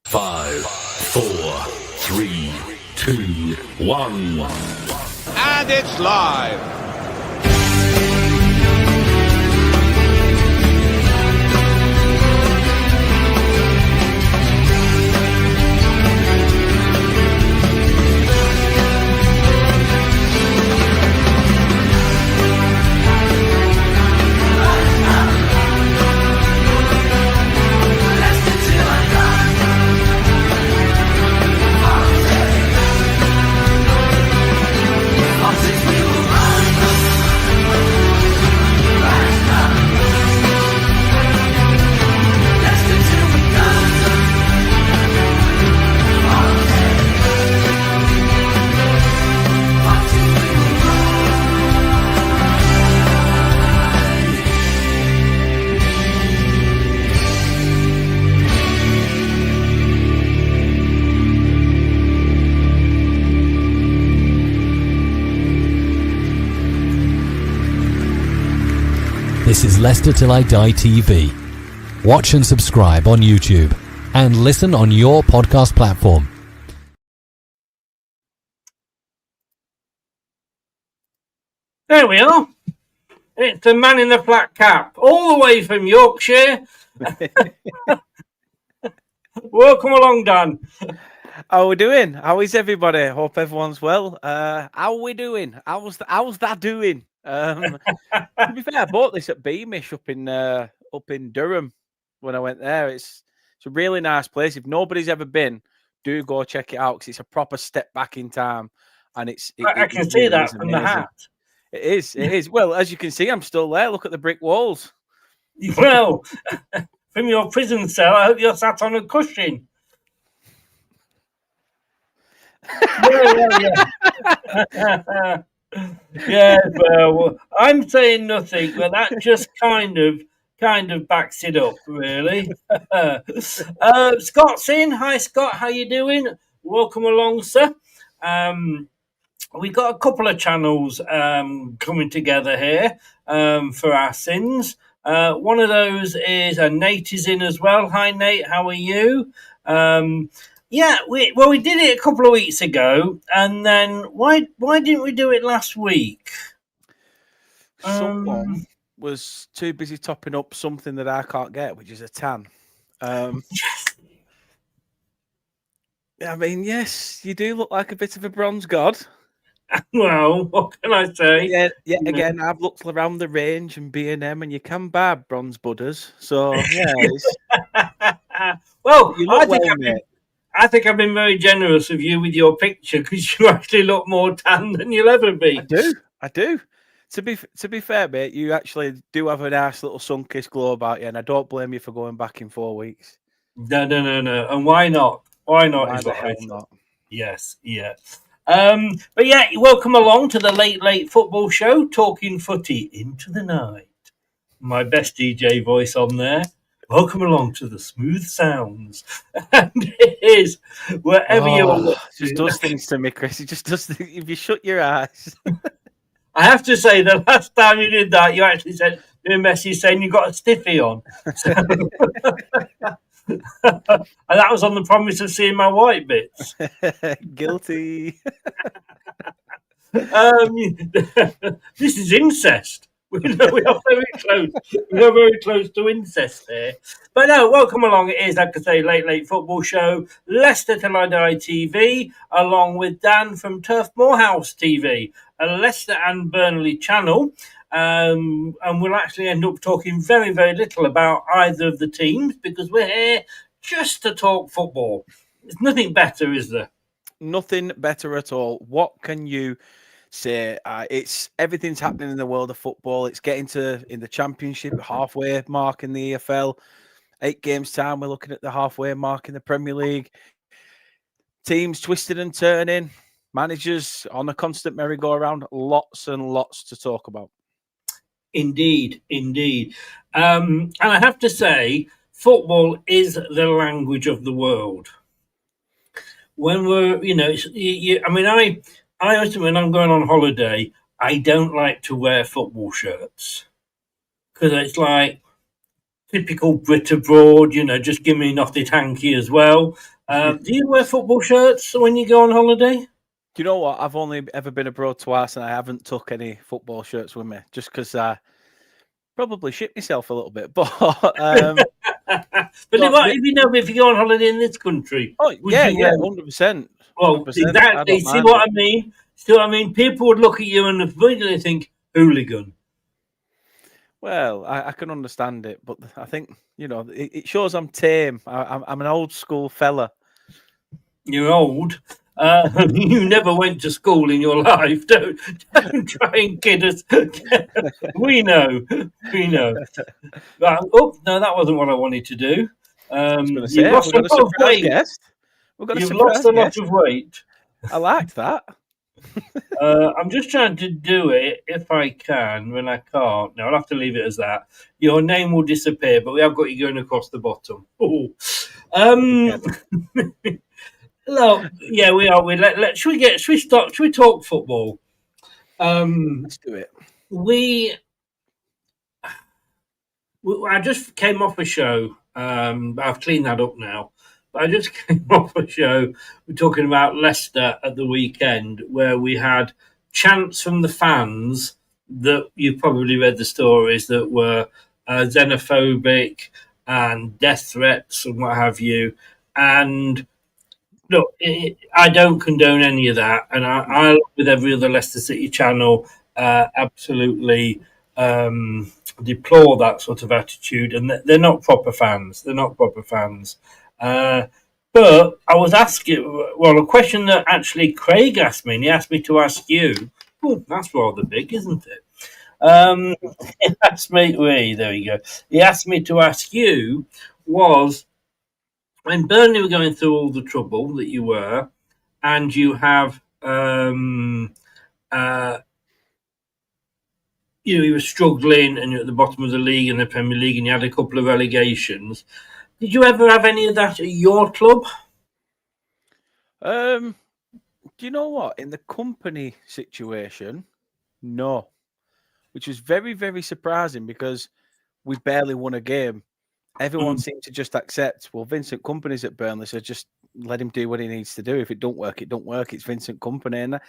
5, 4, 3, 2, 1. And it's live. This is Leicester Till I Die TV. Watch and subscribe on YouTube and listen on your podcast platform. There we are. It's the man in the flat cap, all the way from Yorkshire. Welcome along, Dan. How are we doing? How is everybody? Hope everyone's well. How are we doing? How's that doing? To be fair, I bought this at Beamish up in Durham when I went there. It's a really nice place. If nobody's ever been, do go check it out because it's a proper step back in time. And I can see that from the hat. It is. Well, as you can see, I'm still there. Look at the brick walls. Well, from your prison cell, I hope you're sat on a cushion. Yeah. Yeah, well, I'm saying nothing, but that just kind of backs it up, really. Scott's in. Hi, Scott. How you doing? Welcome along, sir. We've got a couple of channels coming together here for our sins. One of those is Nate is in as well. Hi, Nate. How are you? Yeah, we did it a couple of weeks ago, and then why didn't we do it last week? Someone was too busy topping up something that I can't get, which is a tan. I mean, yes, you do look like a bit of a bronze god. Well, what can I say? Yeah. Again, I've looked around the range and B&M, and you can buy bronze budders. So yeah, well, mate. I think I've been very generous of you with your picture because you actually look more tan than you'll ever be. I do. To be fair, mate, you actually do have a nice little sun-kissed glow about you, and I don't blame you for going back in 4 weeks. No. And why not? Why not? Not? Yes, yeah. But yeah, welcome along to the Late Football Show, talking footy into the night. My best DJ voice on there. Welcome along to the smooth sounds. And it is wherever you are. It just does things to me, Chris. It just does things. If you shut your eyes. I have to say, the last time you did that, you actually sent me a message saying you got a stiffy on. So, and that was on the promise of seeing my white bits. Guilty. This is incest. We are very close. We are very close to incest here. But no, welcome along. It is, like I say, Late Football Show, Leicester Till I Die TV, along with Dan from Turf Moorhouse TV, a Leicester and Burnley channel. And we'll actually end up talking very, very little about either of the teams because we're here just to talk football. There's nothing better, is there? Nothing better at all. What can you say? It's everything's happening in the world of football. It's getting to in the Championship, halfway mark in the EFL. 8 games time, we're looking at the halfway mark in the Premier League. Teams twisted and turning, managers on a constant merry-go-round. Lots and lots to talk about. Indeed. And I have to say, football is the language of the world. When we're, I also, when I'm going on holiday, I don't like to wear football shirts because it's like typical Brit abroad, just give me an off-it hanky as well. Do you wear football shirts when you go on holiday? Do you know what? I've only ever been abroad twice, and I haven't took any football shirts with me, just because I probably shit myself a little bit. But But if you go on holiday in this country, oh would yeah, you wear 100%. Well, 100%. exactly. See what I mean? People would look at you and immediately think hooligan. Well, I can understand it, but I think it shows I'm tame. I'm an old school fella. You're old. You never went to school in your life. Don't try and kid us. We know. Oh no, that wasn't what I wanted to do. You've lost a lot of weight. You've lost a lot of weight. I liked that. I'm just trying to do it if I can. When I can't, no, I'll have to leave it as that. Your name will disappear, but we have got you going across the bottom. Look, yeah, we are. Should we talk football? Let's do it. I just came off a show. I've cleaned that up now. But I just came off a show. We're talking about Leicester at the weekend, where we had chants from the fans that you've probably read the stories that were xenophobic and death threats and what have you. And look, I don't condone any of that, and I with every other Leicester City channel, absolutely deplore that sort of attitude, and they're not proper fans. They're not proper fans. But I was asking, a question that actually Craig asked me, and he asked me to ask you. Oh, that's rather big, isn't it? He asked me, there you go. He asked me to ask you was, when Burnley were going through all the trouble that you were, and you have, you were struggling and you're at the bottom of the league and the Premier League, and you had a couple of relegations. Did you ever have any of that at your club? Do you know what? In the company situation, no. Which was very, very surprising because we barely won a game. Everyone seemed to just accept, well, Vincent Kompany's at Burnley, so just let him do what he needs to do. If it don't work, it don't work. It's Vincent Kompany. And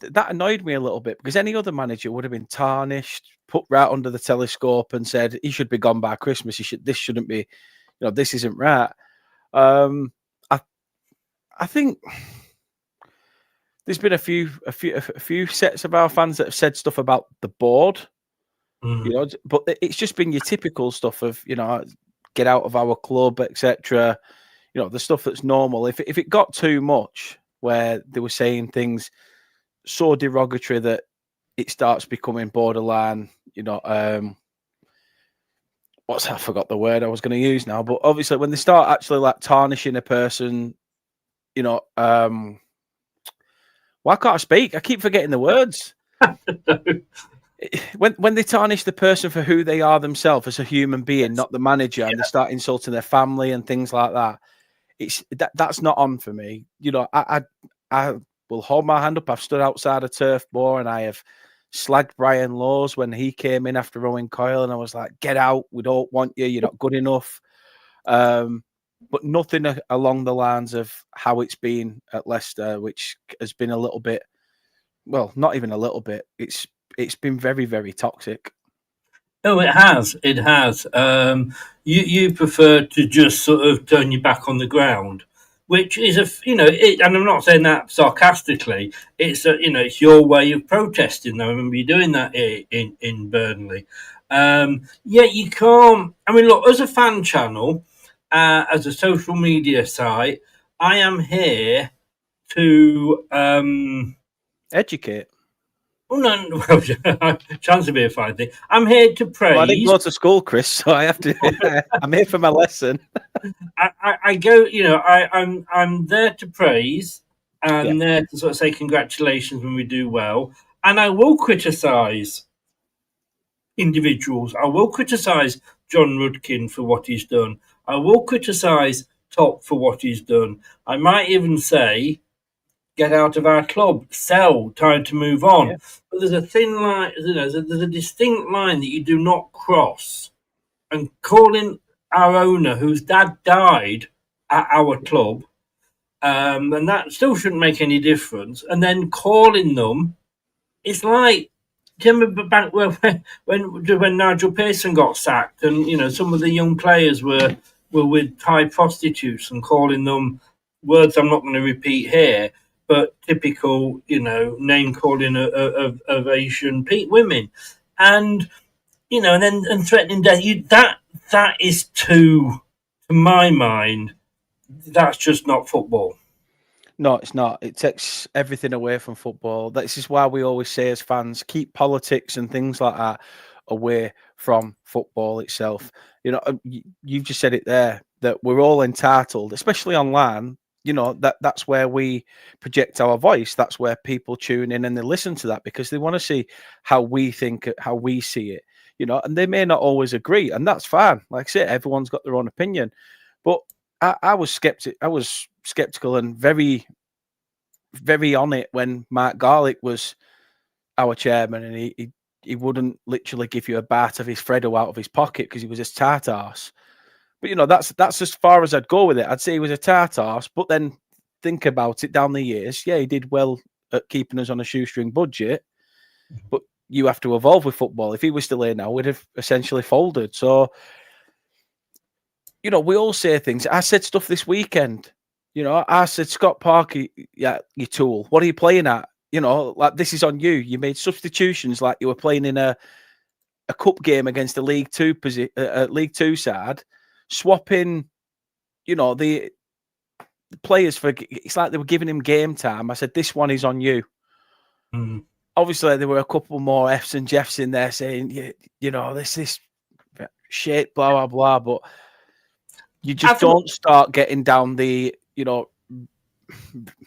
that annoyed me a little bit because any other manager would have been tarnished, put right under the telescope and said he should be gone by Christmas. This shouldn't be, this isn't right. I think there's been a few sets of our fans that have said stuff about the board, but it's just been your typical stuff of, get out of our club, etc. The stuff that's normal. If it got too much, where they were saying things so derogatory that it starts becoming borderline, I forgot the word I was going to use now, but obviously when they start actually like tarnishing a person, why can't I speak? I keep forgetting the words. When they tarnish the person for who they are themselves as a human being, not the manager, and they start insulting their family and things like that, that's not on for me. I will hold my hand up. I've stood outside a turf bar and I have slagged Brian Laws when he came in after Owen Coyle, and I was like, "Get out! We don't want you. You're not good enough." But nothing along the lines of how it's been at Leicester, which has been a little bit, well, not even a little bit. It's been very, very toxic. Oh, it has. It has. You prefer to just sort of turn your back on the ground, which is and I'm not saying that sarcastically. It's it's your way of protesting. I remember you doing that in Burnley. You can't. I mean, look, as a fan channel, as a social media site, I am here to educate. Oh no! Chance to be a fine thing. I'm here to praise. Well, I didn't go to school, Chris, so I have to. I'm here for my lesson. I go. I'm there to praise, and there to sort of say congratulations when we do well. And I will criticise individuals. I will criticise John Rudkin for what he's done. I will criticise Top for what he's done. I might even say, get out of our club, sell, time to move on. Yeah. But there's a thin line, there's a distinct line that you do not cross. And calling our owner, whose dad died at our club, and that still shouldn't make any difference. And then calling them, it's like, do you remember back when Nigel Pearson got sacked, and some of the young players were with Thai prostitutes and calling them words I'm not going to repeat here, but typical, name calling of Asian women, and and threatening death. That is to my mind, that's just not football. No, it's not. It takes everything away from football. This is why we always say as fans, keep politics and things like that away from football itself. You've just said it there, that we're all entitled, especially online. That's where we project our voice. That's where people tune in and they listen to that because they want to see how we think, how we see it. And they may not always agree, and that's fine. Like I say, everyone's got their own opinion. But I was skeptical and very, very on it when Mark Garlick was our chairman, and he wouldn't literally give you a bat of his Freddo out of his pocket because he was a tart arse. But that's as far as I'd go with it. I'd say he was a tart arse, but then think about it down the years. Yeah, he did well at keeping us on a shoestring budget, but you have to evolve with football. If he was still here now, we'd have essentially folded. So, we all say things. I said stuff this weekend. I said, Scott Parker, yeah, you tool. What are you playing at? Like, this is on you. You made substitutions like you were playing in a cup game against a League Two side, swapping, the players for. It's like they were giving him game time. I said, this one is on you. Mm. Obviously, there were a couple more F's and Jeffs in there saying, this shit, blah blah blah, but. You just don't start getting down the,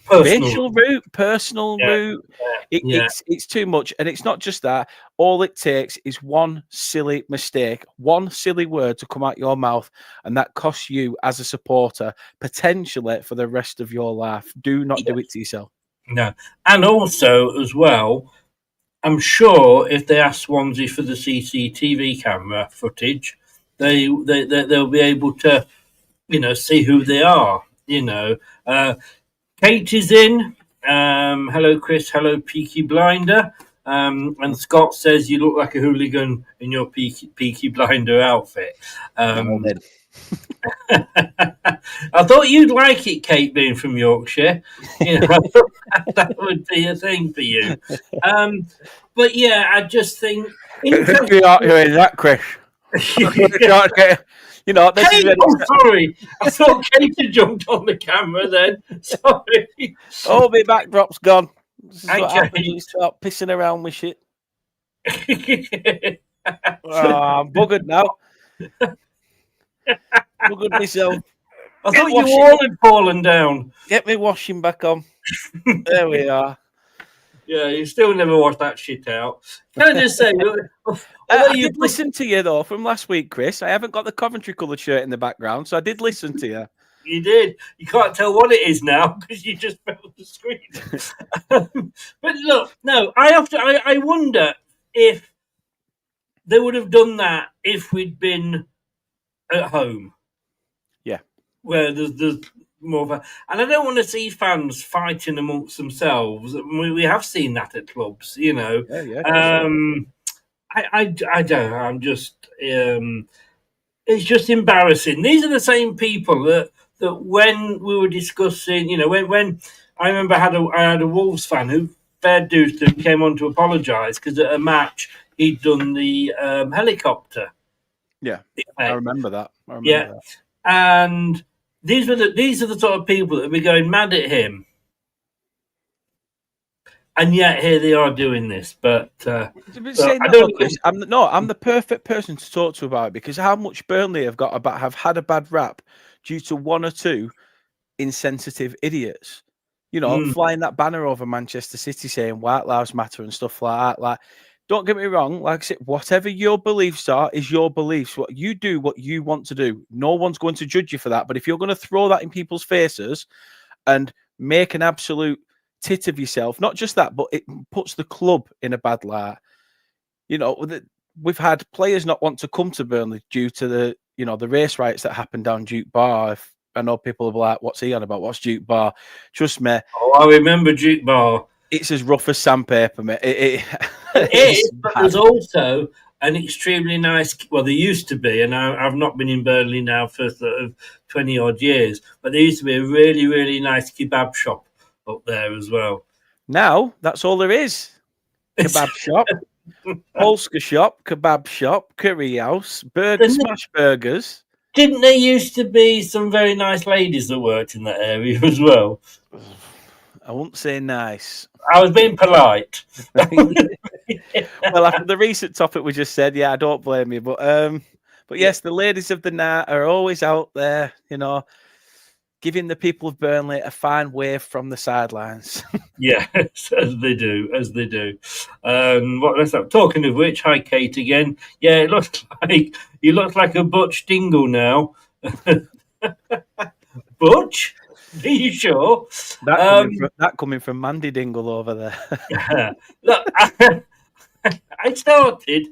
personal route. It's too much. And it's not just that. All it takes is one silly mistake, one silly word to come out your mouth, and that costs you as a supporter potentially for the rest of your life. Do not do it to yourself. No. And also, as well, I'm sure if they ask Swansea for the CCTV camera footage, they'll be able to see who they are. Kate is in. Hello, Chris. Hello, Peaky Blinder. And Scott says you look like a hooligan in your Peaky Blinder outfit. I thought you'd like it, Kate, being from Yorkshire. That would be a thing for you. But yeah, I just think. You're not hearing that, Chris. Kate, sorry. I thought Kate had jumped on the camera then. Sorry. Oh, my backdrop's gone. This is what happens when you start pissing around with shit. I'm buggered now. Buggered myself. I thought your wall had fallen down. Get me washing back on. There we are. Yeah, you still never washed that shit out. Can I just say, I did listen to you though from last week, Chris. I haven't got the Coventry coloured shirt in the background, so I did listen to you. You did. You can't tell what it is now because you just fell the screen. But look, no, I wonder if they would have done that if we'd been at home. Yeah, where there's more of a, and I don't want to see fans fighting amongst themselves. We have seen that at clubs, Yeah. I don't. I'm just. It's just embarrassing. These are the same people that when we were discussing, when I remember I had a Wolves fan who fair dues to came on to apologise because at a match he'd done the helicopter. Yeah, I remember that. That. And these are the sort of people that would be going mad at him. And yet here they are doing this, but I'm the perfect person to talk to about it because how much Burnley have had a bad rap due to one or two insensitive idiots, flying that banner over Manchester City saying White Lives Matter and stuff like that. Like, don't get me wrong, like I said, whatever your beliefs are is your beliefs. What you do, what you want to do. No one's going to judge you for that. But if you're going to throw that in people's faces and make an absolute tit of yourself, not just that, but it puts the club in a bad light. We've had players not want to come to Burnley due to the race riots that happened down Duke Bar. I know people are like, "What's he on about? What's Duke Bar?" Trust me, Oh, I remember Duke Bar. it's as rough as sandpaper, mate. It It's is, but bad. there's also an extremely nice. Well, there used to be, and I've not been in Burnley now for sort of 20 odd years, but there used to be a really, really nice kebab shop up there as well. Now that's all there is. Kebab shop, Polska shop, kebab shop, curry house, smash burgers. Didn't there used to be some very nice ladies that worked in that area as well? I won't say nice. I was being polite. Well, after the recent topic we just said, yeah, I don't blame you. But yes, the ladies of the night are always out there, giving the people of Burnley a fine wave from the sidelines. Yes, as they do. Talking of which, hi Kate again. Yeah, it looks like you look like a Butch Dingle now. Butch? Are you sure? That coming from Mandy Dingle over there. Look, I started.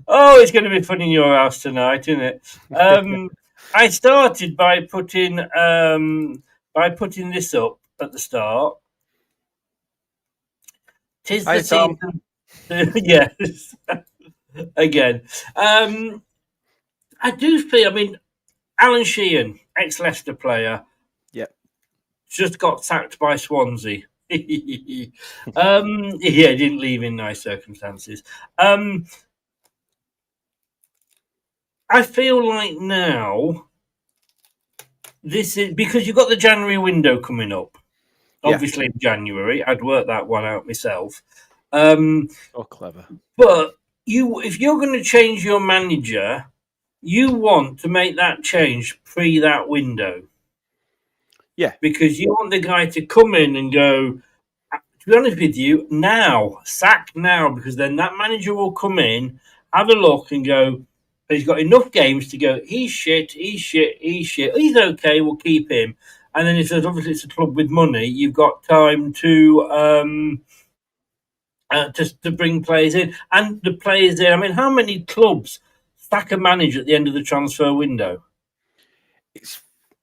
Oh, it's going to be fun in your house tonight, isn't it? I started by putting this up at the start. 'Tis the season. Yes. Again. I do feel. I mean, Alan Sheehan, ex-Leicester player. Yep. Just got sacked by Swansea. Yeah, didn't leave in nice circumstances. I feel like now this is because you've got the January window coming up. Obviously, in January, I'd work that one out myself. Oh, clever! But if you're going to change your manager, you want to make that change pre that window. Yeah, because you want the guy to come in and go. To be honest with you, sack now, because then that manager will come in, have a look, and go. He's got enough games to go. He's shit. He's okay. We'll keep him. And then it says, obviously, it's a club with money. You've got time to bring players in, and the players in. I mean, how many clubs sack a manager at the end of the transfer window?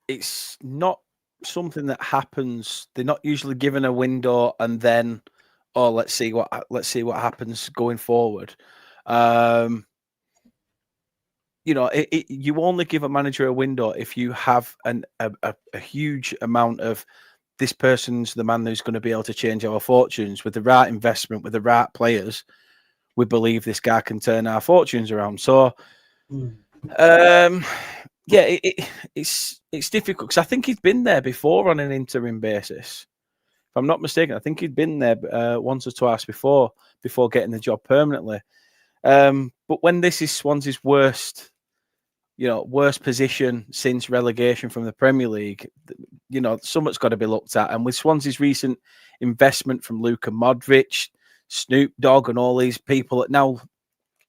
It's not something that happens. They're not usually given a window and then, let's see what happens going forward. You only give a manager a window if you have a huge amount of this person's the man who's going to be able to change our fortunes with the right investment, with the right players. We believe this guy can turn our fortunes around. So, it's difficult because I think he's been there before on an interim basis. If I'm not mistaken, I think he'd been there once or twice before getting the job permanently. But when this is Swansea's worst position since relegation from the Premier League, something's got to be looked at. And with Swansea's recent investment from Luka Modric, Snoop Dogg, and all these people that now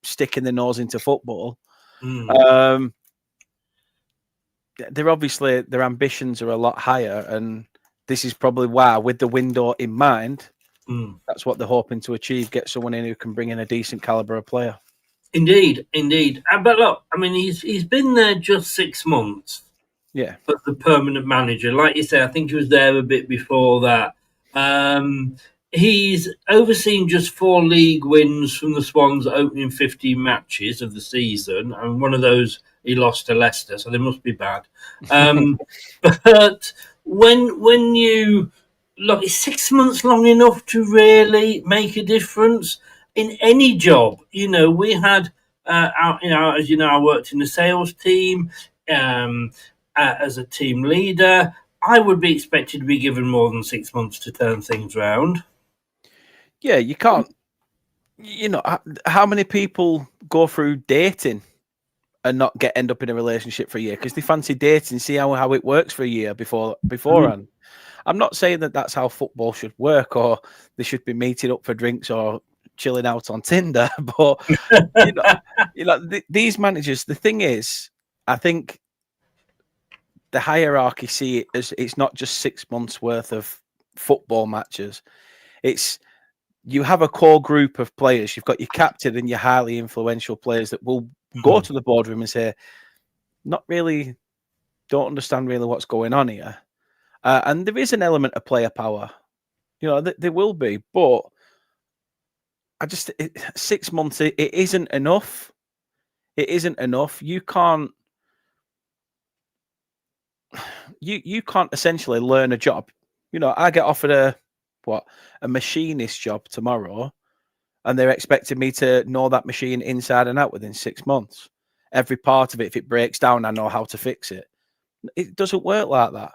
sticking their nose into football, their ambitions are a lot higher, and this is probably why, with the window in mind, that's what they're hoping to achieve: get someone in who can bring in a decent caliber of player. Indeed. But look, I mean, he's been there just 6 months. Yeah, as the permanent manager, like you say, I think he was there a bit before that. He's overseen just 4 league wins from the Swans' opening 15 matches of the season, and one of those he lost to Leicester, so they must be bad. But when you look, is 6 months long enough to really make a difference in any job? We had, as you know, I worked in the sales team as a team leader. I would be expected to be given more than 6 months to turn things around. Yeah, you can't. How many people go through dating and not end up in a relationship for a year because they fancy dating, see how it works for a year beforehand. I'm not saying that that's how football should work, or they should be meeting up for drinks or chilling out on Tinder. But these managers, the thing is, I think the hierarchy see it as it's not just 6 months worth of football matches. It's you have a core group of players. You've got your captain and your highly influential players that will go to the boardroom and say, don't don't understand really what's going on here. And there is an element of player power. There will be, but 6 months, it isn't enough. It isn't enough. You can't essentially learn a job. I get offered a machinist job tomorrow, and they're expecting me to know that machine inside and out within 6 months. Every part of it, if it breaks down, I know how to fix it. It doesn't work like that.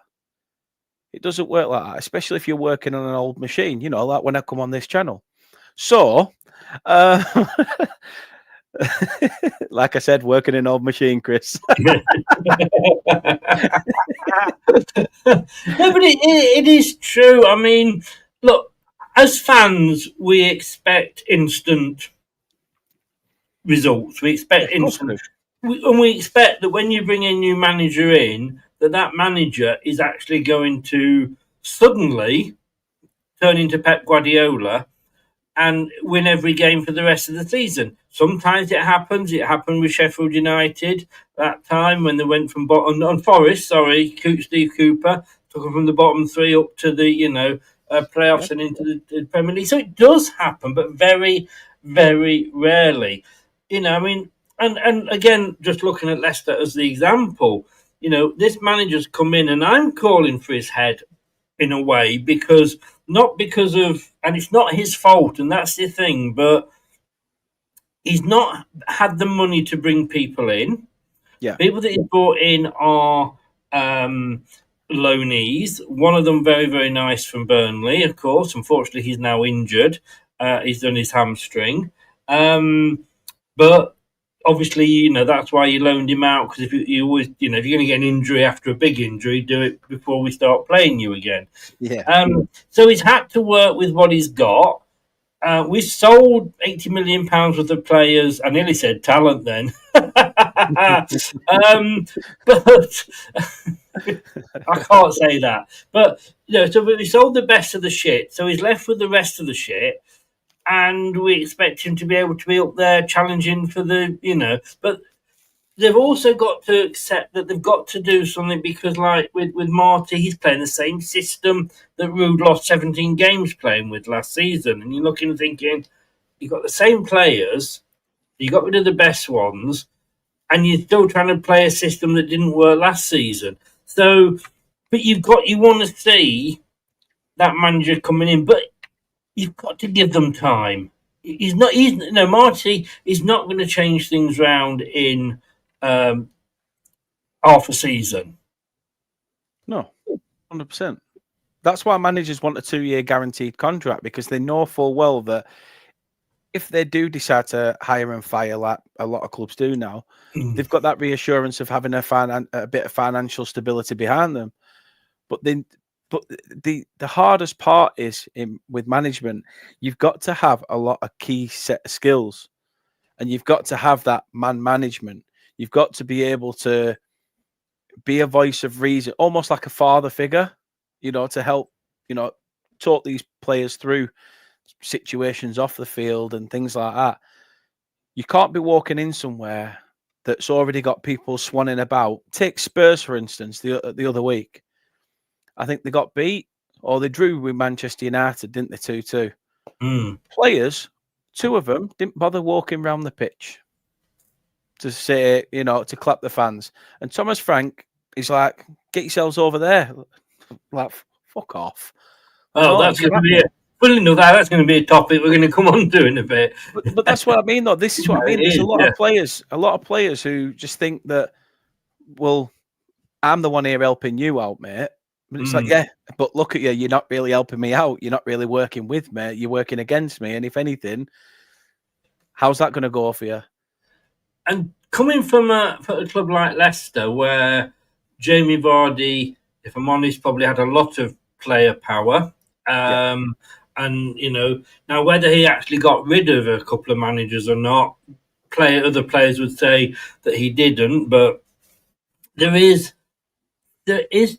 It doesn't work like that, especially if you're working on an old machine, like when I come on this channel. So, like I said, working an old machine, Chris. No, but it is true. I mean, look, as fans, we expect instant results. We expect instant, and we expect that when you bring a new manager in, that manager is actually going to suddenly turn into Pep Guardiola and win every game for the rest of the season. Sometimes it happens. It happened with Sheffield United that time when they went from bottom on Forest. Sorry, Steve Cooper took them from the bottom three up to the playoffs and into the Premier League. So it does happen, but very, very rarely. I mean, and again, just looking at Leicester as the example, this manager's come in, and I'm calling for his head in a way not because of, and it's not his fault, and that's the thing, but he's not had the money to bring people in. Yeah. People that he's brought in are loanees. One of them very, very nice from Burnley, of course. Unfortunately, he's now injured. He's done his hamstring. But obviously, that's why you loaned him out, because if you always, if you're going to get an injury after a big injury, do it before we start playing you again. Yeah. So he's had to work with what he's got. We sold £80 million worth of players. I nearly said talent then. But I can't say that. But, so we sold the best of the shit. So he's left with the rest of the shit. And we expect him to be able to be up there challenging for but they've also got to accept that they've got to do something, because like with Marty, he's playing the same system that Rude lost 17 games playing with last season. And you're looking and thinking, you've got the same players, you got rid of the best ones, and you're still trying to play a system that didn't work last season. So, but you want to see that manager coming in, but you've got to give them time. Marty is not going to change things round in half a season. No, 100%. That's why managers want a 2-year guaranteed contract, because they know full well that if they do decide to hire and fire, like a lot of clubs do now, they've got that reassurance of having a bit of financial stability behind them. But the hardest part is with management, you've got to have a lot of key set of skills, and you've got to have that man management. You've got to be able to be a voice of reason, almost like a father figure, to help, talk these players through situations off the field and things like that. You can't be walking in somewhere that's already got people swanning about. Take Spurs, for instance, the other week. I think they got beat, or they drew with Manchester United, didn't they? 2-2. Players, 2 of them, didn't bother walking around the pitch to say, to clap the fans. And Thomas Frank is like, get yourselves over there. Like, fuck off. Oh, that's going to be it. Well, that's going to be a topic we're going to come on to in a bit. But that's what I mean, though. This is what I mean. There's a lot of players who just think that, well, I'm the one here helping you out, mate. But it's like, yeah, but look at you. You're not really helping me out. You're not really working with me. You're working against me. And if anything, how's that going to go for you? And coming from a club like Leicester, where Jamie Vardy, if I'm honest, probably had a lot of player power. And, now whether he actually got rid of a couple of managers or not, other players would say that he didn't. But there is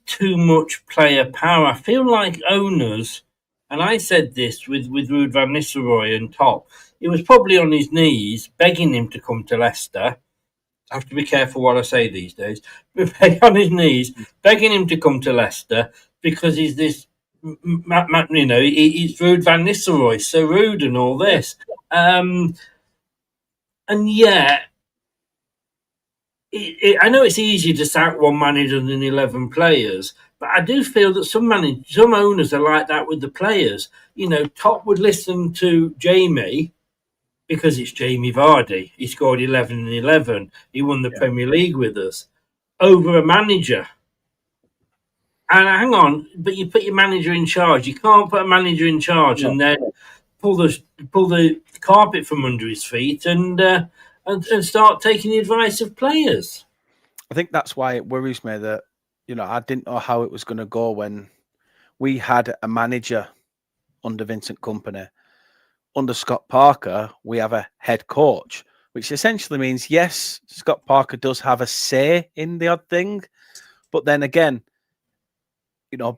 too much player power. I feel like owners, and I said this with Ruud van Nistelrooy and Top, he was probably on his knees begging him to come to Leicester, I have to be careful what I say these days, on his knees, begging him to come to Leicester because he's this, he's Ruud van Nistelrooy, so rude and all this. And yet, I know it's easy to sack one manager than 11 players, but I do feel that some owners are like that with the players. Top would listen to Jamie because it's Jamie Vardy. He scored 11 and 11. He won the Premier League with us over a manager. And hang on, but you put your manager in charge. You can't put a manager in charge and then pull the carpet from under his feet and start taking the advice of players. I think that's why it worries me that, I didn't know how it was going to go when we had a manager under Vincent Kompany. Under Scott Parker, we have a head coach, which essentially means, yes, Scott Parker does have a say in the odd thing. But then again,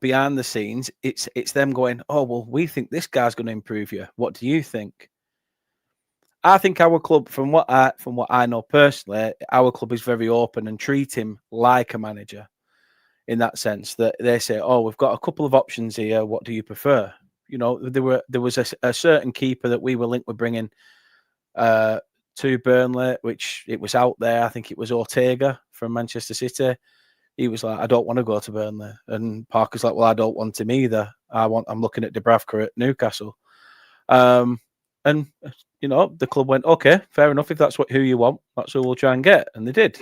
behind the scenes, it's them going, oh, well, we think this guy's going to improve you. What do you think? I think our club, from what I know personally, our club is very open and treat him like a manager in that sense that they say, oh, we've got a couple of options here. What do you prefer? There was a certain keeper that we were linked with bringing to Burnley, which it was out there. I think it was Ortega from Manchester City. He was like, I don't want to go to Burnley. And Parker's like, well, I don't want him either. I'm looking at Dubravka at Newcastle. And the club went, okay, fair enough. If that's who you want, that's who we'll try and get. And they did.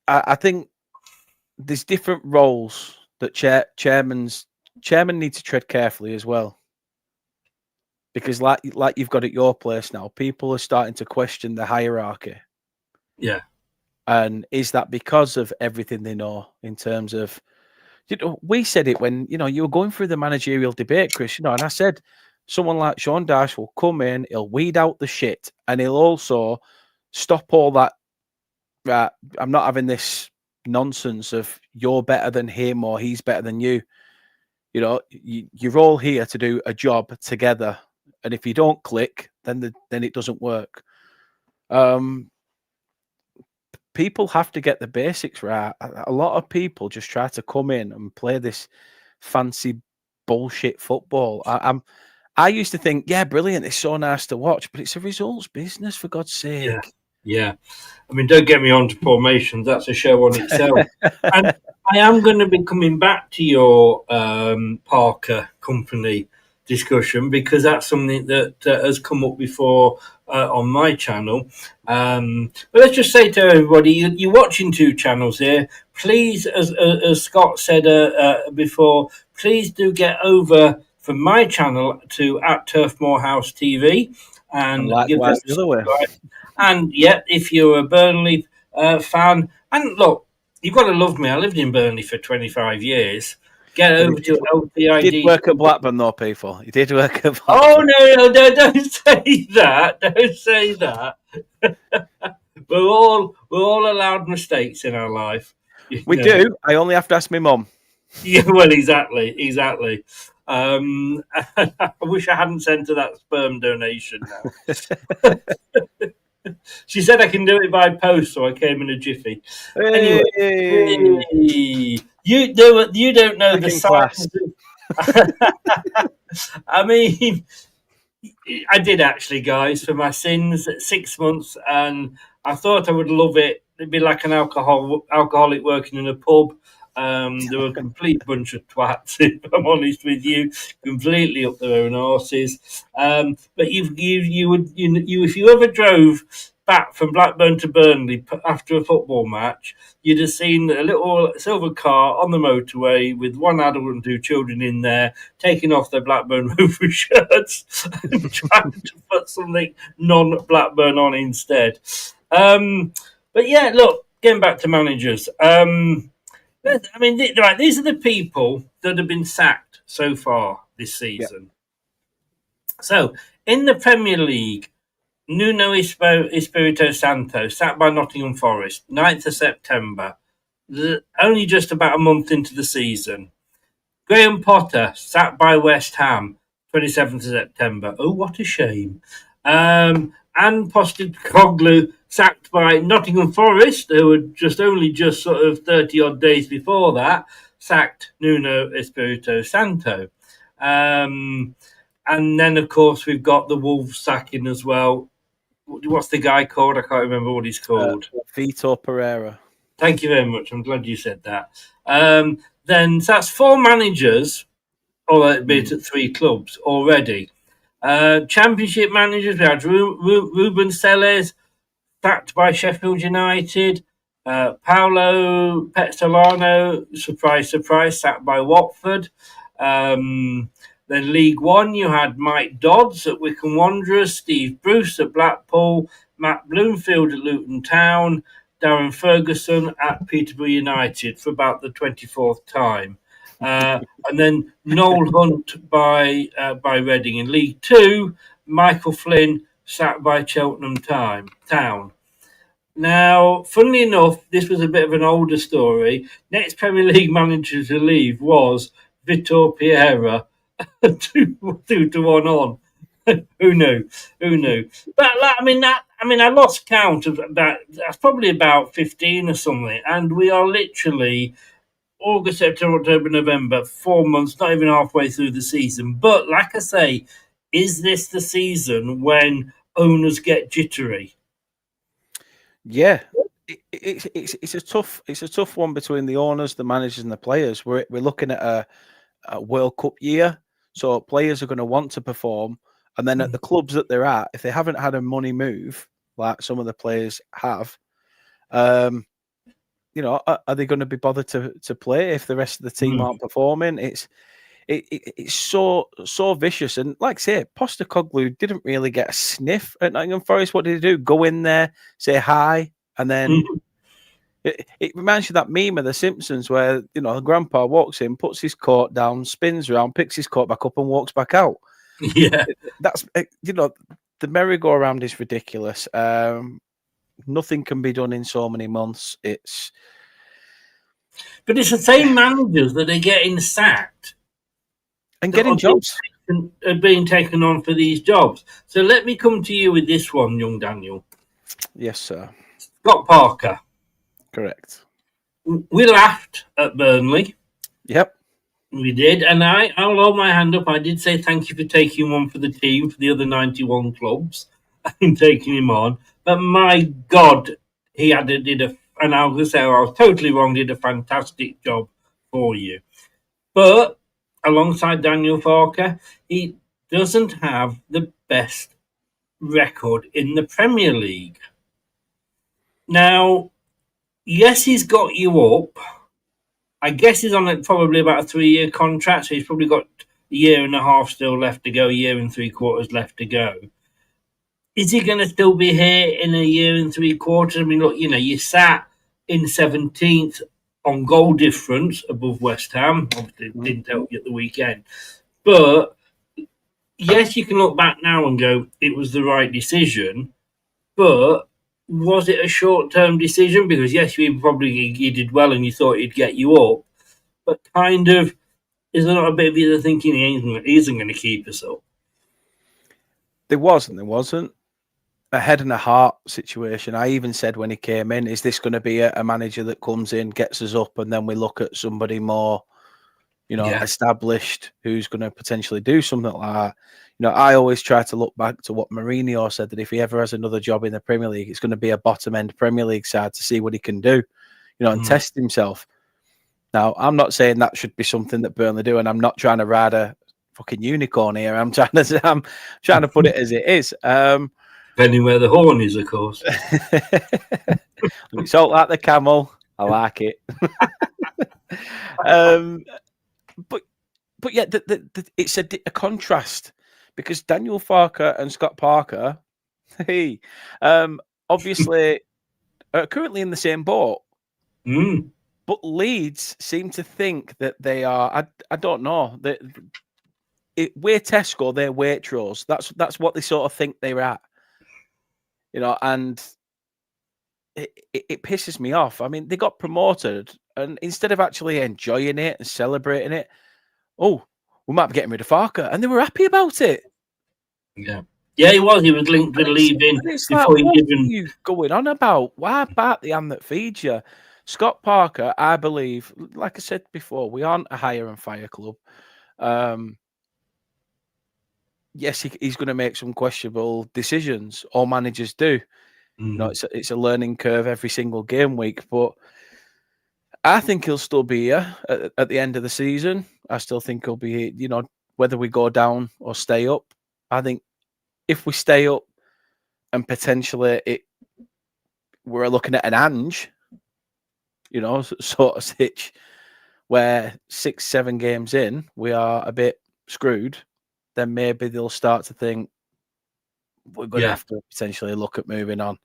I think there's different roles that chairman need to tread carefully as well. Because like you've got at your place now, people are starting to question the hierarchy. Yeah. And is that because of everything they know in terms of, we said it when, you were going through the managerial debate, Chris, and I said, someone like Sean Dyche will come in, he'll weed out the shit, and he'll also stop all that, right, I'm not having this nonsense of you're better than him or he's better than you. You're all here to do a job together. And if you don't click, then it doesn't work. People have to get the basics right. A lot of people just try to come in and play this fancy bullshit football. I used to think, yeah, brilliant. It's so nice to watch, but it's a results business, for God's sake. Yeah. I mean, don't get me on to formations. That's a show on itself. And I am going to be coming back to your Parker Company discussion because that's something that has come up before on my channel. But let's just say to everybody, you're watching two channels here. Please, as Scott said before, please do get over from my channel to @Turfmoorhouse TV and give likewise that the other way. And if you're a Burnley fan, and look, you've got to love me. I lived in Burnley for 25 years. Get over to LPID. You did work at Blackburn, though, people. You did work at Blackburn. Oh, no, don't say that. Don't say that. We're all allowed mistakes in our life. We do. I only have to ask my mum. Yeah, well, exactly. I wish I hadn't sent her that sperm donation now. She said I can do it by post, so I came in a jiffy. Hey. Anyway, you don't know the size. I mean, I did actually, guys, for my sins, 6 months, and I thought I would love it. It'd be like an alcoholic working in a pub. They were a complete bunch of twats, if I'm honest with you, completely up their own horses. But if you ever drove back from Blackburn to Burnley after a football match, you'd have seen a little silver car on the motorway with one adult and two children in there, taking off their Blackburn Rover shirts and trying to put something non-Blackburn on instead. But yeah, look, getting back to managers. I mean, these are the people that have been sacked so far this season. Yep. So, in the Premier League, Nuno Espirito Santo, sacked by Nottingham Forest, 9th of September, only just about a month into the season. Graham Potter, sacked by West Ham, 27th of September. Oh, what a shame. and Postecoglou sacked by Nottingham Forest, who had just sort of 30 odd days before that, sacked Nuno Espirito Santo. And then, of course, we've got the Wolves sacking as well. What's the guy called? I can't remember what he's called. Vitor Pereira. Thank you very much. I'm glad you said that. Then so that's 4 managers, albeit at 3 clubs already. Championship managers, we had Ruben Selles, sacked by Sheffield United. Paolo Pezzolano, surprise, surprise, sacked by Watford. Then League One, you had Mike Dodds at Wycombe Wanderers, Steve Bruce at Blackpool, Matt Bloomfield at Luton Town, Darren Ferguson at Peterborough United for about the 24th time. And then Noel Hunt by Reading. In League Two, Michael Flynn sacked by Cheltenham Town. Now, funnily enough, this was a bit of an older story. Next Premier League manager to leave was Vitor Pereira, 2-1 on. Who knew? But I lost count of that. That's probably about 15 or something, and we are literally August, September, October, November, 4 months, not even halfway through the season. But like I say, is this the season when owners get jittery? Yeah, it's a tough one between the owners, the managers, and the players. We're looking at a World Cup year, so players are going to want to perform, and then at the clubs that they're at, if they haven't had a money move like some of the players have, are they going to be bothered to play if the rest of the team aren't performing? It's so vicious, and like I say, Postecoglou didn't really get a sniff at Nottingham Forest. What did he do? Go in there, say hi, and then it reminds you of that meme of The Simpsons where the grandpa walks in, puts his coat down, spins around, picks his coat back up, and walks back out. Yeah, that's the merry-go-round is ridiculous. Nothing can be done in so many months. But it's the same managers that are getting sacked and getting jobs are being taken on for these jobs. So let me come to you with this one, young Daniel. Yes, sir. Scott Parker. Correct. We laughed at Burnley. Yep. We did, and I'll hold my hand up. I did say thank you for taking one for the team, for the other 91 clubs, and taking him on. But my God, he and I was going to say I was totally wrong, did a fantastic job for you. But alongside Daniel Parker, he doesn't have the best record in the Premier League. Now, yes, he's got you up. I guess he's on probably about a 3-year contract, so he's probably got a year and a half still left to go, a year and 3/4 left to go. Is he going to still be here in a year and 3/4? I mean, look, you sat in 17th on goal difference above West Ham. Obviously, it didn't help you at the weekend. But, yes, you can look back now and go, it was the right decision. But was it a short-term decision? Because, yes, you did well and you thought he'd get you up. But kind of, is there not a bit of either thinking he isn't going to keep us up? There wasn't. A head and a heart situation. I even said when he came in, is this going to be a manager that comes in, gets us up, and then we look at somebody more, established who's going to potentially do something like that? I always try to look back to what Mourinho said, that if he ever has another job in the Premier League, it's going to be a bottom-end Premier League side to see what he can do, and test himself. Now, I'm not saying that should be something that Burnley do, and I'm not trying to ride a fucking unicorn here. I'm trying to put it as it is. Depending where the horn is, of course. It's all like the camel. I like it. But yeah, it's a contrast because Daniel Parker and Scott Parker, obviously are currently in the same boat. But Leeds seem to think that they are. I don't know. We're Tesco, they're Waitrose. That's what they sort of think they're at. And it pisses me off. I mean, they got promoted, and instead of actually enjoying it and celebrating it, we might be getting rid of Farker, and they were happy about it. Yeah. Yeah, he was. He was linked with leaving And it's like, before he what are even. you going on about? Why bite the hand that feeds you? Scott Parker, I believe, like I said before, we aren't a hire and fire club. Yes, he's going to make some questionable decisions. All managers do. You know, it's a learning curve every single game week. But I think he'll still be here at the end of the season. I still think he'll be here, you know, whether we go down or stay up. I think if we stay up and potentially we're looking at an Ange, you know, sort of stitch where 6-7 games in, we are a bit screwed, then maybe they'll start to think we're going to have to potentially look at moving on.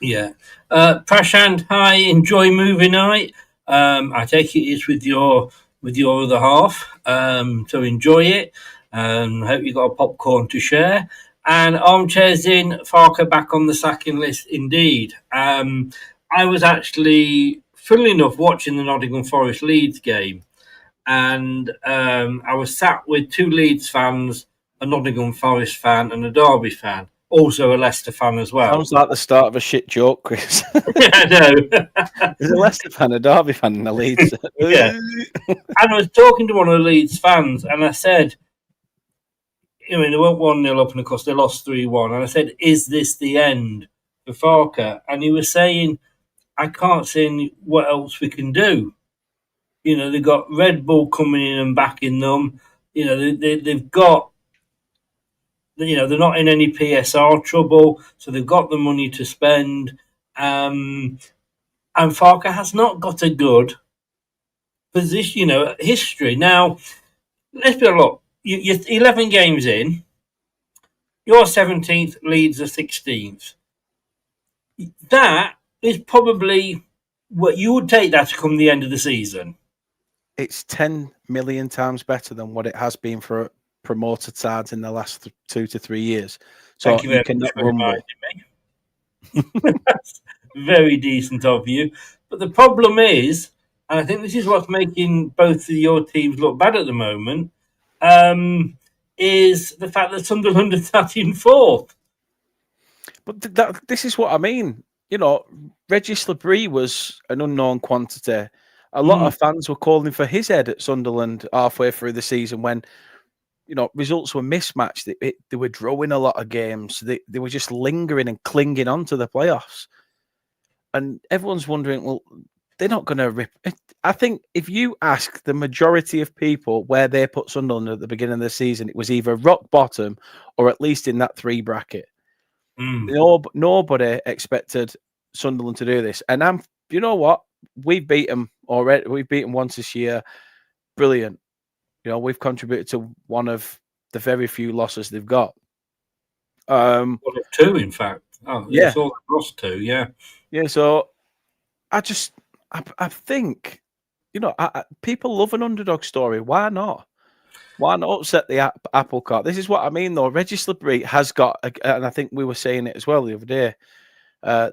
Yeah. Prashant, hi, enjoy movie night. I take it it's with your other half. So enjoy it. Hope you got a popcorn to share. And armchairs in, Farker back on the sacking list indeed. I was actually, funnily enough, watching the Nottingham Forest Leeds game, and I was sat with two Leeds fans, a Nottingham Forest fan, and a Derby fan, also a Leicester fan as well. Sounds like the start of a shit joke, Chris. Yeah, I know. There's a Leicester fan, a Derby fan, and a Leeds. Yeah. And I was talking to one of the Leeds fans, and I said, I mean, they went 1-0 up, and of course they lost 3-1. And I said, is this the end for Farker? And he was saying, I can't see what else we can do. You know, they've got Red Bull coming in and backing them. You know, they've got, you know, they're not in any PSR trouble, so they've got the money to spend. And Farker has not got a good position, you know, history. Now, let's be honest, you're 11 games in, you're 17th, Leeds are 16th. That is probably what you would take that to come the end of the season. It's 10 million times better than what it has been for promoted sides in the last 2 to 3 years. So Thank you very cannot much for rumble. reminding me. That's very decent of you. But the problem is, and I think this is what's making both of your teams look bad at the moment, is the fact that Sunderland are sat in fourth. But this is what I mean. You know, Regis Labrie was an unknown quantity. A lot of fans were calling for his head at Sunderland halfway through the season when, you know, results were mismatched. They were drawing a lot of games. They were just lingering and clinging on to the playoffs. And everyone's wondering, well, they're not going to rip. I think if you ask the majority of people where they put Sunderland at the beginning of the season, it was either rock bottom or at least in that 3 bracket. Nobody expected Sunderland to do this. And you know what? We've beat them already. We've beaten once this year. Brilliant. You know, we've contributed to one of the very few losses they've got. One of 2, in fact. Oh, yeah. It's all lost 2, yeah. Yeah, so I think, you know, people love an underdog story. Why not? Why not upset the apple cart? This is what I mean, though. Regis Labrie has got, and I think we were saying it as well the other day,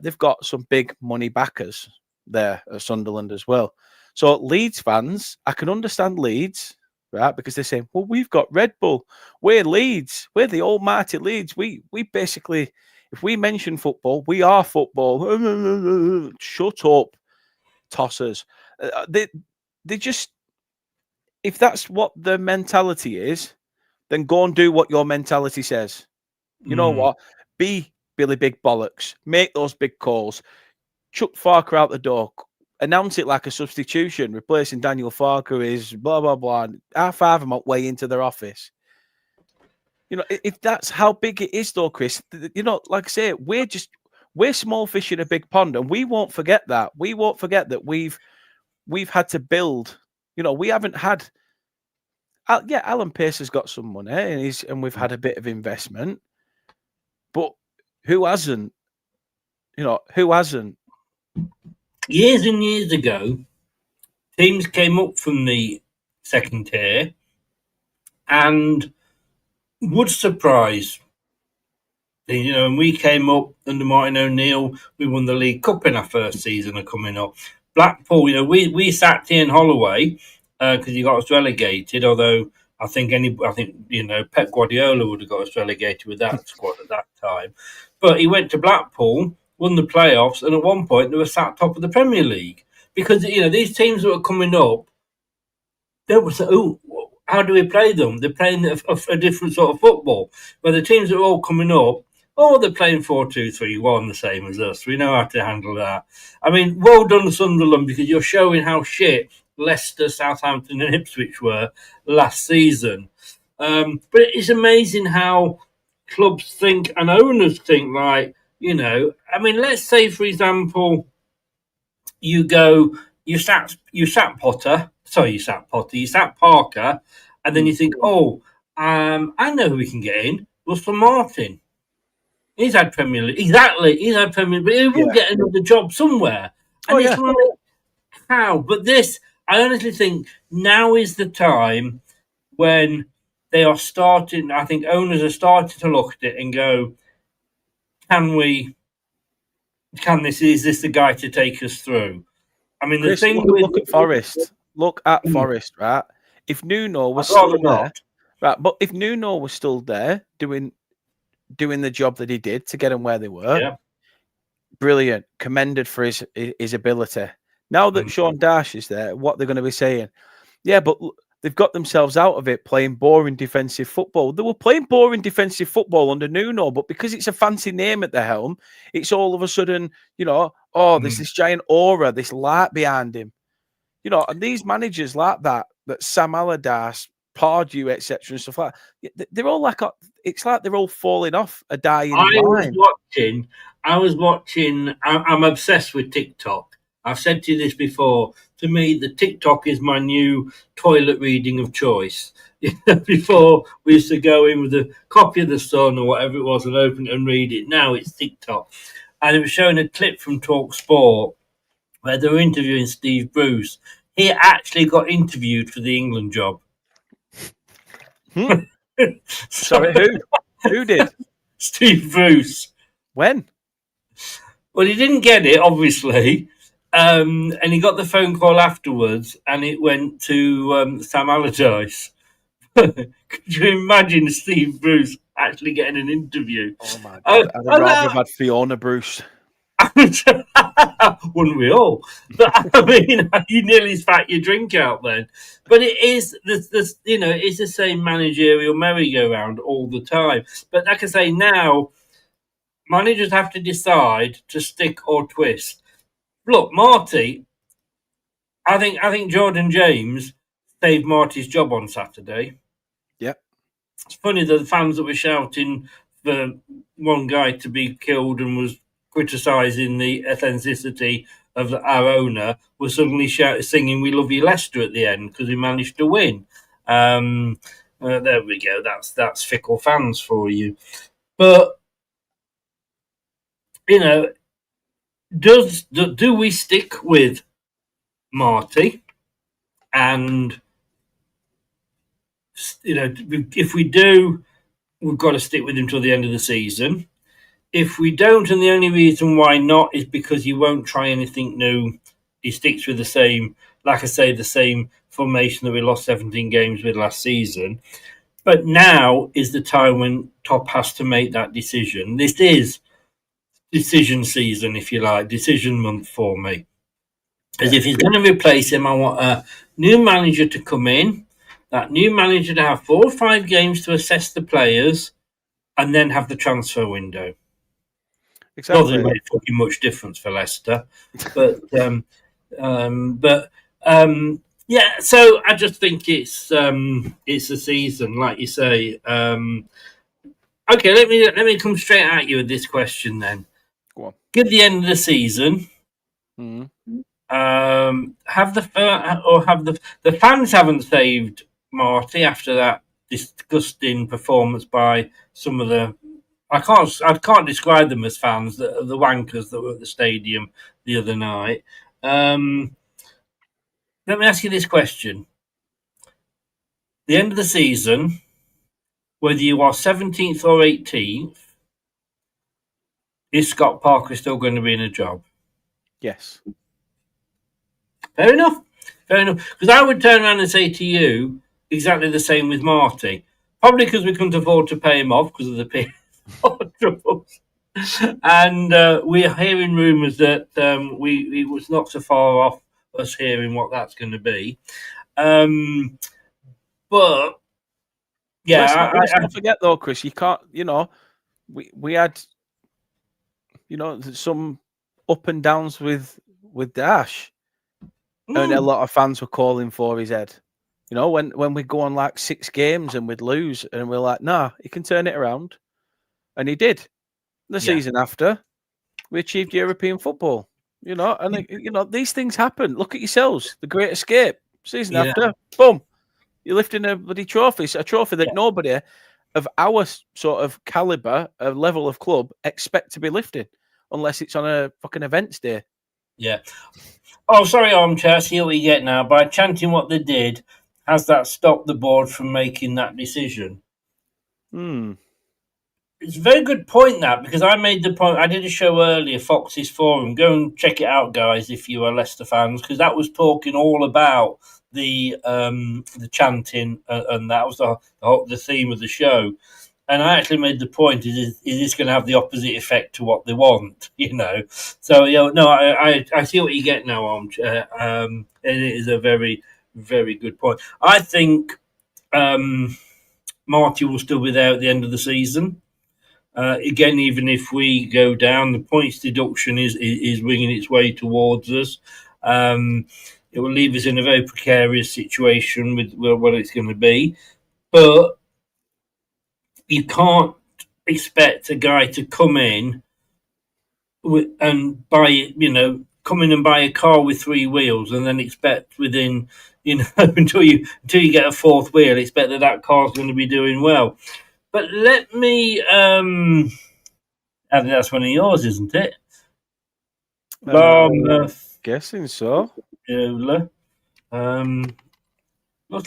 they've got some big money backers there at Sunderland as well. So Leeds fans, I can understand Leeds, right? Because they're saying, well, we've got Red Bull. We're Leeds. We're the almighty Leeds. We basically, if we mention football, we are football. Shut up, tossers. They just, if that's what the mentality is, then go and do what your mentality says. You know what? Be Billy Big Bollocks. Make those big calls. Chuck Farker out the door. Announce it like a substitution. Replacing Daniel Farker is blah, blah, blah. R5 them up way into their office. You know, if that's how big it is, though, Chris, you know, like I say, we're small fish in a big pond, and we won't forget that. We won't forget that we've had to build. You know, we haven't had. Yeah, Alan Pace has got some money, and we've had a bit of investment, but who hasn't? You know, who hasn't? Years and years ago, teams came up from the second tier and would surprise. You know, and we came up under Martin O'Neill. We won the League Cup in our first season of coming up. Blackpool, you know, we sacked Ian Holloway because he got us relegated, although I think Pep Guardiola would have got us relegated with that squad at that time. But he went to Blackpool, won the playoffs, and at one point they were sat top of the Premier League because these teams that were coming up, they were how do we play them? They're playing a different sort of football. But the teams that are all coming up, they're playing 4-2-3-1, the same as us. We know how to handle that. I mean, well done, Sunderland, because you're showing how shit Leicester, Southampton, and Ipswich were last season. But it's amazing how clubs think and owners think. Like, I mean, let's say, for example, you sat Potter. Sorry, you sat Potter. You sat Parker, and then you think, I know who we can get in. Russell Martin. He's had Premier League. Exactly. He's had Premier League, but he will get another job somewhere. And it's like, how? But this, I honestly think now is the time when they are starting. I think owners are starting to look at it and go, is this the guy to take us through? I mean, Chris, the thing look at Forest. Look at Forest, right? If Nuno was still there, right? But if Nuno was still there doing the job that he did to get them where they were, brilliant, commended for his ability. Now that Sean Dyche is there, what they're going to be saying? Yeah, but they've got themselves out of it playing boring defensive football. They were playing boring defensive football under Nuno, but because it's a fancy name at the helm, it's all of a sudden, there's this giant aura, this light behind him. And these managers like that Sam Allardyce, Pardew, etc., and stuff like that, they're all like, it's like they're all falling off a dying line. I was watching, I'm obsessed with TikTok. I've said to you this before. To me, the TikTok is my new toilet reading of choice. Before, we used to go in with a copy of The Sun or whatever it was and open it and read it. Now it's TikTok. And it was showing a clip from Talk Sport where they were interviewing Steve Bruce. He actually got interviewed for the England job. Sorry, who did? Steve Bruce. When? Well, he didn't get it, obviously. And he got the phone call afterwards, and it went to Sam Allardyce. Could you imagine Steve Bruce actually getting an interview? Oh my God! I'd rather have had Fiona Bruce. Wouldn't we all? But I mean, you nearly spat your drink out then. But it is this, it's the same managerial merry-go-round all the time. But like I say, now managers have to decide to stick or twist. Look, Marty, I think Jordan James saved Marty's job on Saturday. Yep. It's funny that the fans that were shouting for one guy to be killed and was criticising the ethnicity of our owner were suddenly singing "We Love You, Leicester" at the end because we managed to win. There we go. That's fickle fans for you. But do we stick with Marty? And if we do, we've got to stick with him till the end of the season. If we don't, and the only reason why not is because he won't try anything new. He sticks with the same, like I say, the same formation that we lost 17 games with last season. But now is the time when Top has to make that decision. This is decision season, if you like, decision month for me. Because if he's going to replace him, I want a new manager to come in, that new manager to have 4 or 5 games to assess the players, and then have the transfer window. Exactly. Doesn't make fucking much difference for Leicester, but yeah. So I just think it's a season, like you say. Okay, let me come straight at you with this question then. Go on. At the end of the season, have the fans haven't saved Marty after that disgusting performance by some of the. I can't describe them as fans. The wankers that were at the stadium the other night. Let me ask you this question: the end of the season, whether you are 17th or 18th, is Scott Parker still going to be in a job? Yes. Fair enough. Because I would turn around and say to you, exactly the same with Marty. Probably because we couldn't afford to pay him off because of the PS4 troubles. And we're hearing rumours that we was not so far off us hearing what that's going to be. But yeah, let's not forget though, Chris. You can't. We had some up and downs with Dash, and a lot of fans were calling for his head. When we go on like 6 games and we'd lose, and we're like, nah, he can turn it around, and he did. The season after, we achieved European football. And these things happen. Look at yourselves. The Great Escape season after, boom, you're lifting a bloody trophy. It's a trophy that nobody of our sort of caliber, level of club, expect to be lifting, unless it's on a fucking events day. Yeah. Oh, sorry, Armchair. I see what you get now. By chanting what they did, has that stopped the board from making that decision? It's a very good point, that, because I made the point. I did a show earlier, Fox's Forum. Go and check it out, guys, if you are Leicester fans, because that was talking all about the chanting, and that was the theme of the show. And I actually made the point: is this going to have the opposite effect to what they want? So no, I see what you get now, Armchair. And it is a very, very good point. I think Marty will still be there at the end of the season. Again, even if we go down, the points deduction is winging its way towards us. It will leave us in a very precarious situation with what it's going to be. But you can't expect a guy to come in and buy, come in and buy a car with 3 wheels and then expect within, until you get a 4th wheel, expect that car's going to be doing well. But let me, I think that's one of yours, isn't it? Guessing so. Looks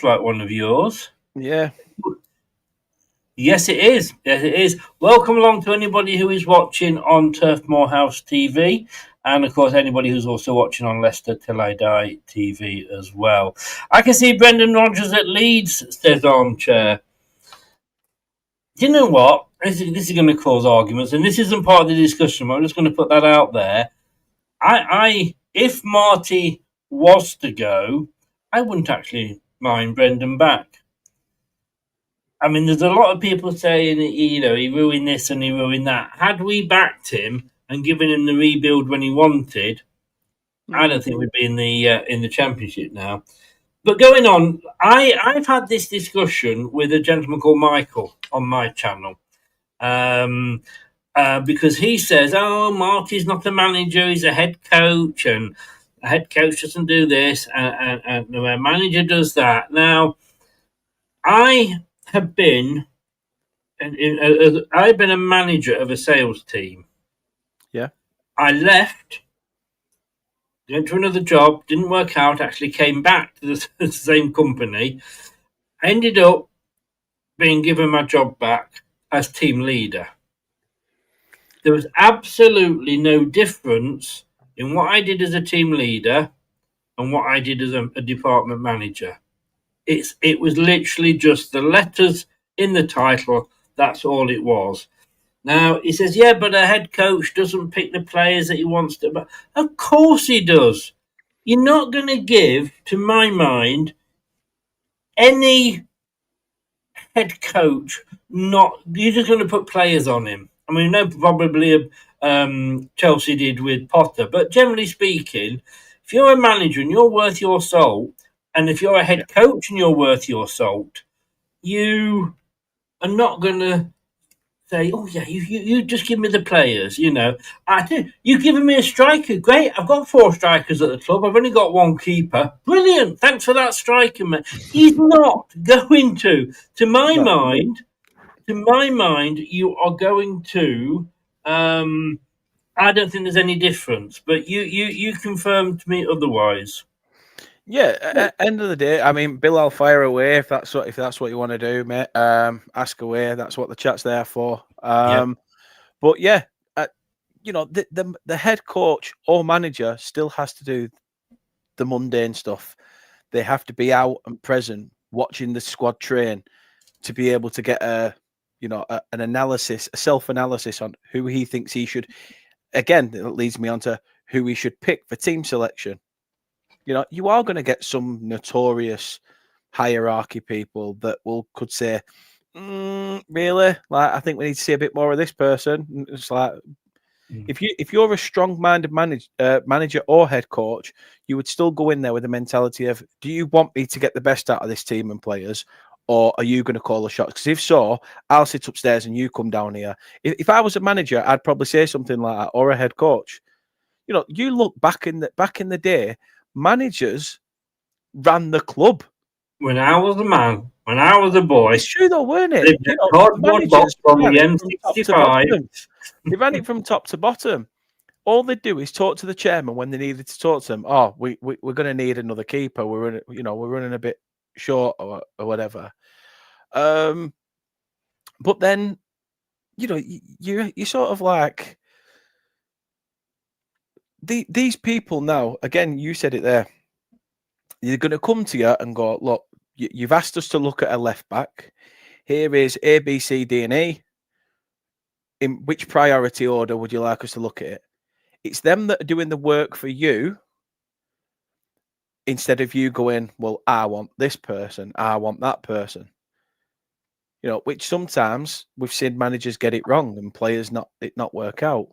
like one of yours. Yeah. Yes, it is. Yes, it is. Welcome along to anybody who is watching on Turf Moorhouse TV. And, of course, anybody who's also watching on Leicester Till I Die TV as well. I can see Brendan Rodgers at Leeds, says Armchair. Do you know what? This is going to cause arguments, and this isn't part of the discussion, but I'm just going to put that out there. If Marty was to go, I wouldn't actually mind Brendan back. I mean, there's a lot of people saying, he ruined this and he ruined that. Had we backed him and given him the rebuild when he wanted, I don't think we'd be in the Championship now. But going on, I've had this discussion with a gentleman called Michael on my channel, because he says, "Oh, Marty's not a manager; he's a head coach, and a head coach doesn't do this, and a manager does that." Now, I have been, I've been a manager of a sales team. Yeah, I left. Went to another job, didn't work out, actually came back to the same company. I ended up being given my job back as team leader. There was absolutely no difference in what I did as a team leader and what I did as a department manager. It was literally just the letters in the title, that's all it was. Now, he says, yeah, but a head coach doesn't pick the players that he wants to. But of course he does. You're not going to give, to my mind, any head coach, you're just going to put players on him. I mean, no, probably Chelsea did with Potter. But generally speaking, if you're a manager and you're worth your salt, and if you're a head coach and you're worth your salt, you are not going to say, oh, yeah, you just give me the players, I do. You've given me a striker. Great. I've got 4 strikers at the club. I've only got 1 keeper. Brilliant. Thanks for that striker, man. He's not going to my mind, you are going to, I don't think there's any difference, but you confirmed to me otherwise. Yeah, end of the day, I mean, Bill, I'll fire away if that's what you want to do, mate. Ask away. That's what the chat's there for. But yeah, the head coach or manager still has to do the mundane stuff. They have to be out and present watching the squad train to be able to get an analysis, a self-analysis on who he thinks he should. Again, it leads me on to who he should pick for team selection. You are going to get some notorious hierarchy people that could say, really? Like, I think we need to see a bit more of this person. It's like, if you're a strong-minded manager or head coach, you would still go in there with the mentality of, do you want me to get the best out of this team and players, or are you going to call the shots? Because if so, I'll sit upstairs and you come down here. If I was a manager, I'd probably say something like that, or a head coach. You look back in the day, managers ran the club. When I was a man, when I was a boy, it's true though, weren't it? Lived a cardboard box on the M65. They ran it from top to bottom. All they do is talk to the chairman when they needed to talk to them. Oh, we're going to need another keeper. We're running a bit short or whatever. But then, you sort of like these people now. Again, you said it there. You're going to come to you and go, look, you've asked us to look at a left back. Here is A, B, C, D, and E. In which priority order would you like us to look at it? It's them that are doing the work for you instead of you going, well, I want this person, I want that person. Which sometimes we've seen managers get it wrong and players not work out.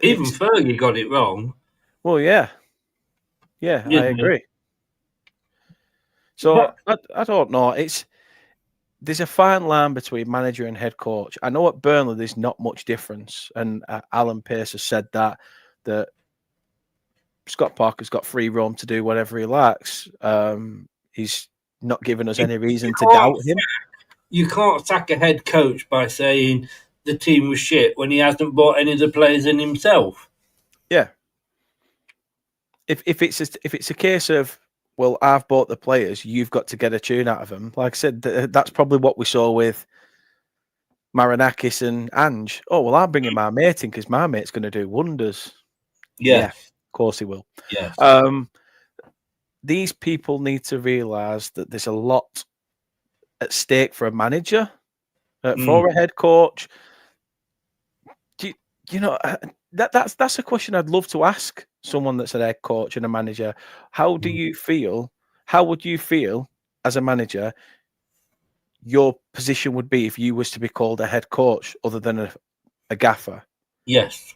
Even Fergie got it wrong. Well, yeah. Yeah, I agree. So I don't know. There's a fine line between manager and head coach. I know at Burnley there's not much difference, and Alan Pearce has said that Scott Parker's got free roam to do whatever he likes. He's not given us any reason to doubt him. You can't sack a head coach by saying the team was shit when he hasn't bought any of the players in himself. Yeah. If it's a case of, well, I've bought the players, you've got to get a tune out of them. Like I said, that's probably what we saw with Marinakis and Ange. Oh, well, I'm bringing my mate in because my mate's going to do wonders. Yeah, of course he will. Yes. These people need to realise that there's a lot at stake for a manager, for a head coach. That's a question I'd love to ask someone that's a head coach and a manager. How do you feel? How would you feel as a manager? Your position would be if you was to be called a head coach, other than a gaffer. Yes.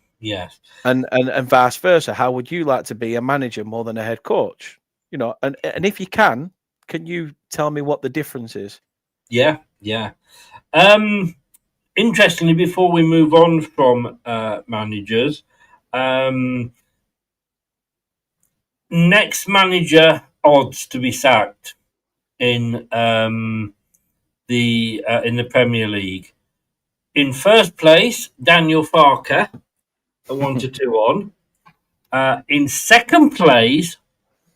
And vice versa. How would you like to be a manager more than a head coach? And if you can you tell me what the difference is? Yeah. Interestingly, before we move on from managers, next manager odds to be sacked in the Premier League. In first place, Daniel Farke, 1-2 on. In second place,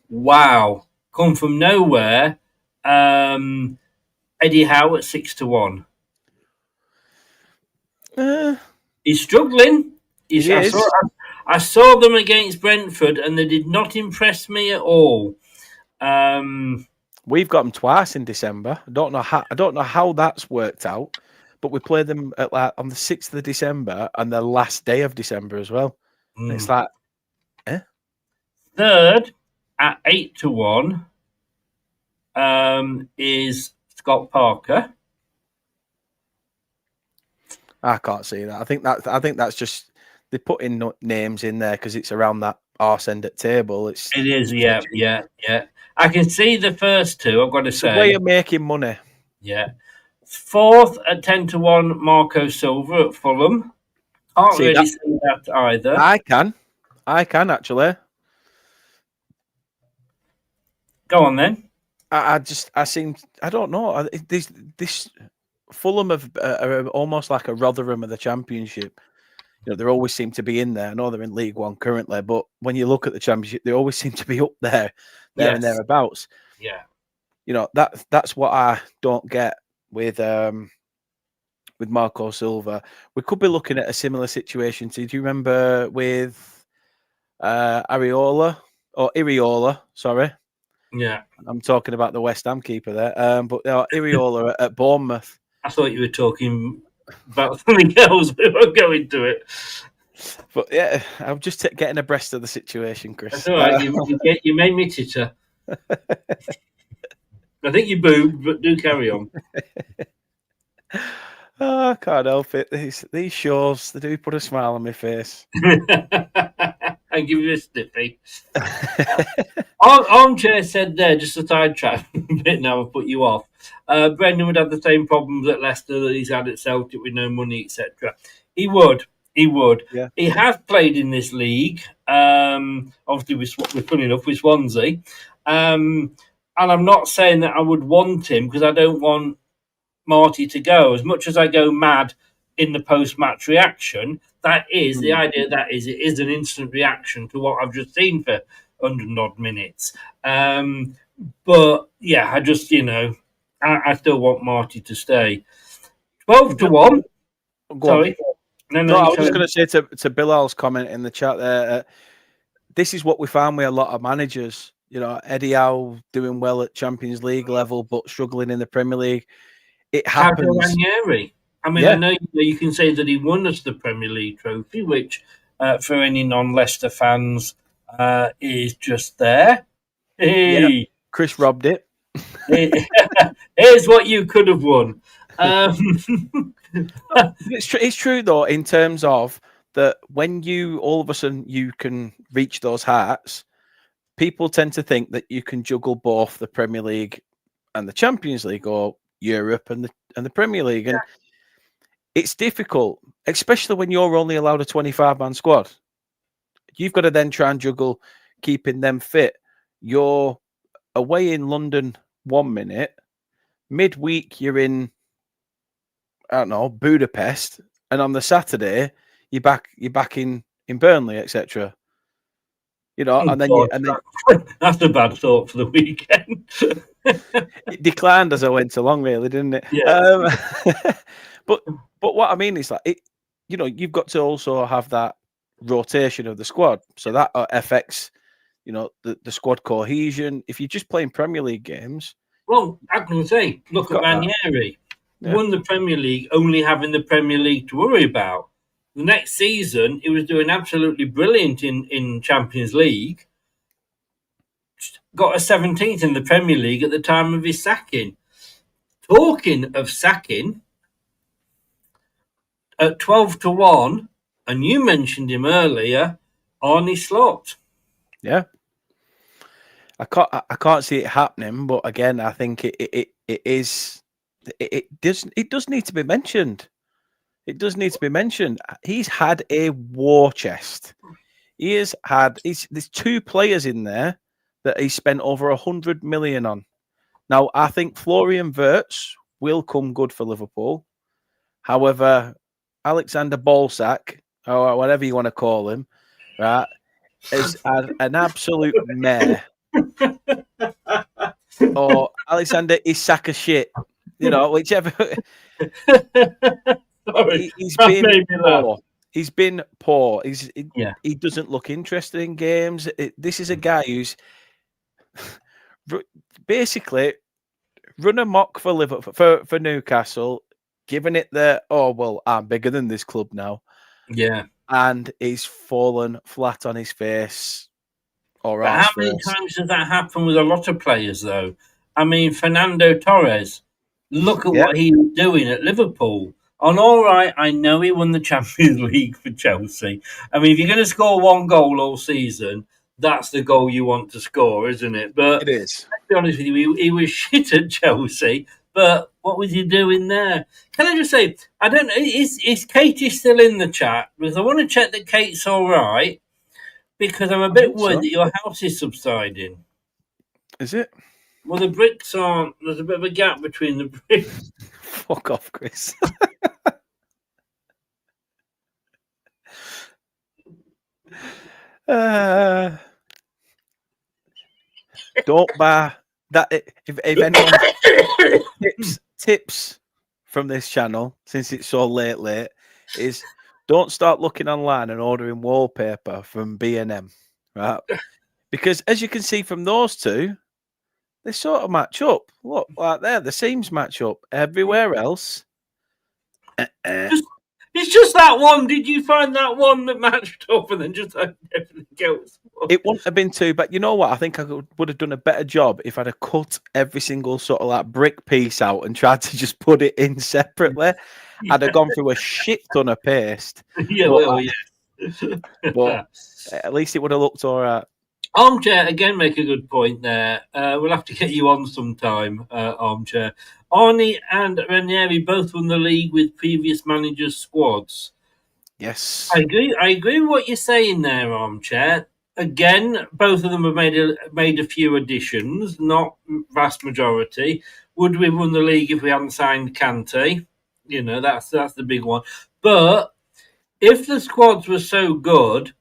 wow, come from nowhere, Eddie Howe at 6-1. He's struggling. I saw them against Brentford, and they did not impress me at all. We've got them twice in December. I don't know how that's worked out, but we played them on the 6th of December and the last day of December as well. It's like, Third at 8-1 is Scott Parker. I can't see that. I think that's just they put in names in there because it's around that arse end at table. It is, yeah. I can see the first two. I've got to say, a way of making money. Yeah. Fourth at 10-1, Marco Silva at Fulham. Can't really see that either. I can actually. Go on then. I don't know. This Fulham are almost like a Rotherham of the Championship. They always seem to be in there. I know they're in League One currently, but when you look at the Championship, they always seem to be up there and thereabouts. Yeah. That's what I don't get with Marco Silva. We could be looking at a similar situation. Do you remember with Iriola? Sorry. Yeah. I'm talking about the West Ham keeper there. But Iriola at Bournemouth. I thought you were talking about something else. We won't go into it. But yeah, I'm just getting abreast of the situation, That's Chris. all right. You made me titter. I think you boobed, but do carry on. I can't help it. These shows, they do put a smile on my face. I give you a stiffy. Armchair said there, just a sidetrack bit now, I've put you off. Brendan would have the same problems at Leicester that he's had at Celtic with no money, etc. He would. Yeah. He has played in this league, obviously we're funny enough with Swansea. And I'm not saying that I would want him because I don't want Marty to go. As much as I go mad in the post-match reaction, that is the idea. That is, it is an instant reaction to what I've just seen for 100 odd minutes. But yeah, I just I still want Marty to stay. 12-1. Sorry. No, I was just going to say to Bilal's comment in the chat there. This is what we found with a lot of managers. Eddie Howe doing well at Champions League level, but struggling in the Premier League. It happens. Ranieri. I mean, I know you can say that he won us the Premier League trophy, which for any non-Leicester fans is just there. Hey, yeah. Chris robbed it. Here's what you could have won. It's true though, in terms of that when you all of a sudden you can reach those heights, people tend to think that you can juggle both the Premier League and the Champions League, or Europe and the Premier League, and it's difficult, especially when you're only allowed a 25-man squad. You've got to then try and juggle keeping them fit. You're away in London 1 minute, midweek you're in, I don't know, Budapest, and on the Saturday you're back in Burnley, etc. And then that's a bad thought for the weekend. It declined as I went along, really, didn't it? Yeah. But what I mean is like you've got to also have that rotation of the squad, so that affects the squad cohesion. If you're just playing Premier League games, well, I can say, look at Ranieri. Won the Premier League, only having the Premier League to worry about. The next season, he was doing absolutely brilliant in Champions League. Got a 17th in the Premier League at the time of his sacking. Talking of sacking, at 12-1, and you mentioned him earlier, Arne Slot. Yeah. I can't see it happening, but again, I think it does need to be mentioned. It does need to be mentioned. He's had a war chest. There's 2 players in there that he spent over 100 million on. Now, I think Florian Wirtz will come good for Liverpool. However, Alexander Ballsack, or whatever you want to call him, right, is an absolute mare. Or Alexander Isaka shit, whichever. He's been poor. He's been poor. He doesn't look interested in games. This is a guy who's basically run amok for Liverpool, for Newcastle, giving it I'm bigger than this club now. Yeah. And he's fallen flat on his face. Or how many times does that happen with a lot of players, though? I mean, Fernando Torres, look at what he was doing at Liverpool. And all right, I know he won the Champions League for Chelsea. I mean, if you're going to score 1 goal all season, that's the goal you want to score, isn't it? But it is. Let's be honest with you, he was shit at Chelsea. But what was he doing there? Can I just say, I don't know, is Katie still in the chat? Because I want to check that Kate's all right. Because I'm a bit worried that your house is subsiding. Is it? Well, the bricks aren't. There's a bit of a gap between the bricks. Fuck off, Chris. Don't buy that. If anyone tips from this channel, since it's so late, is don't start looking online and ordering wallpaper from B&M, right? Because as you can see from those two, they sort of match up. Look, like there, the seams match up. Everywhere else, It's just that one. Did you find that one that matched up and then just everything else? it wouldn't have been too bad. You know what? I think I would have done a better job if I'd have cut every single sort of like brick piece out and tried to just put it in separately. I'd have gone through a shit ton of paste. Yeah, but at least it would have looked all right. Armchair, again, make a good point there. We'll have to get you on sometime, Armchair. Arnie and Ranieri both won the league with previous managers' squads. Yes. I agree with what you're saying there, Armchair. Again, both of them have made a few additions, not vast majority. Would we have won the league if we hadn't signed Kante? You know, that's the big one. But if the squads were so good,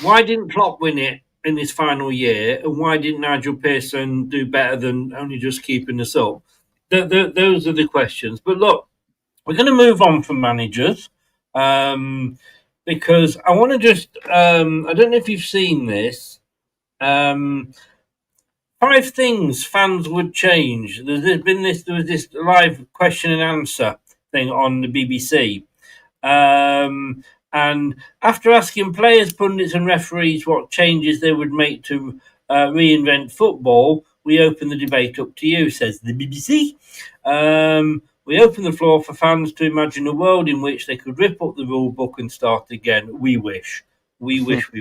why didn't Klopp win it in his final year? And why didn't Nigel Pearson do better than only just keeping us up? Those are the questions. But look, we're going to move on from managers because I want to just, I don't know if you've seen this. 5 things fans would change. There was this live question and answer thing on the BBC. And after asking players, pundits, and referees what changes they would make to reinvent football, we open the debate up to you, says the BBC. We open the floor for fans to imagine a world in which they could rip up the rule book and start again. We wish. We wish.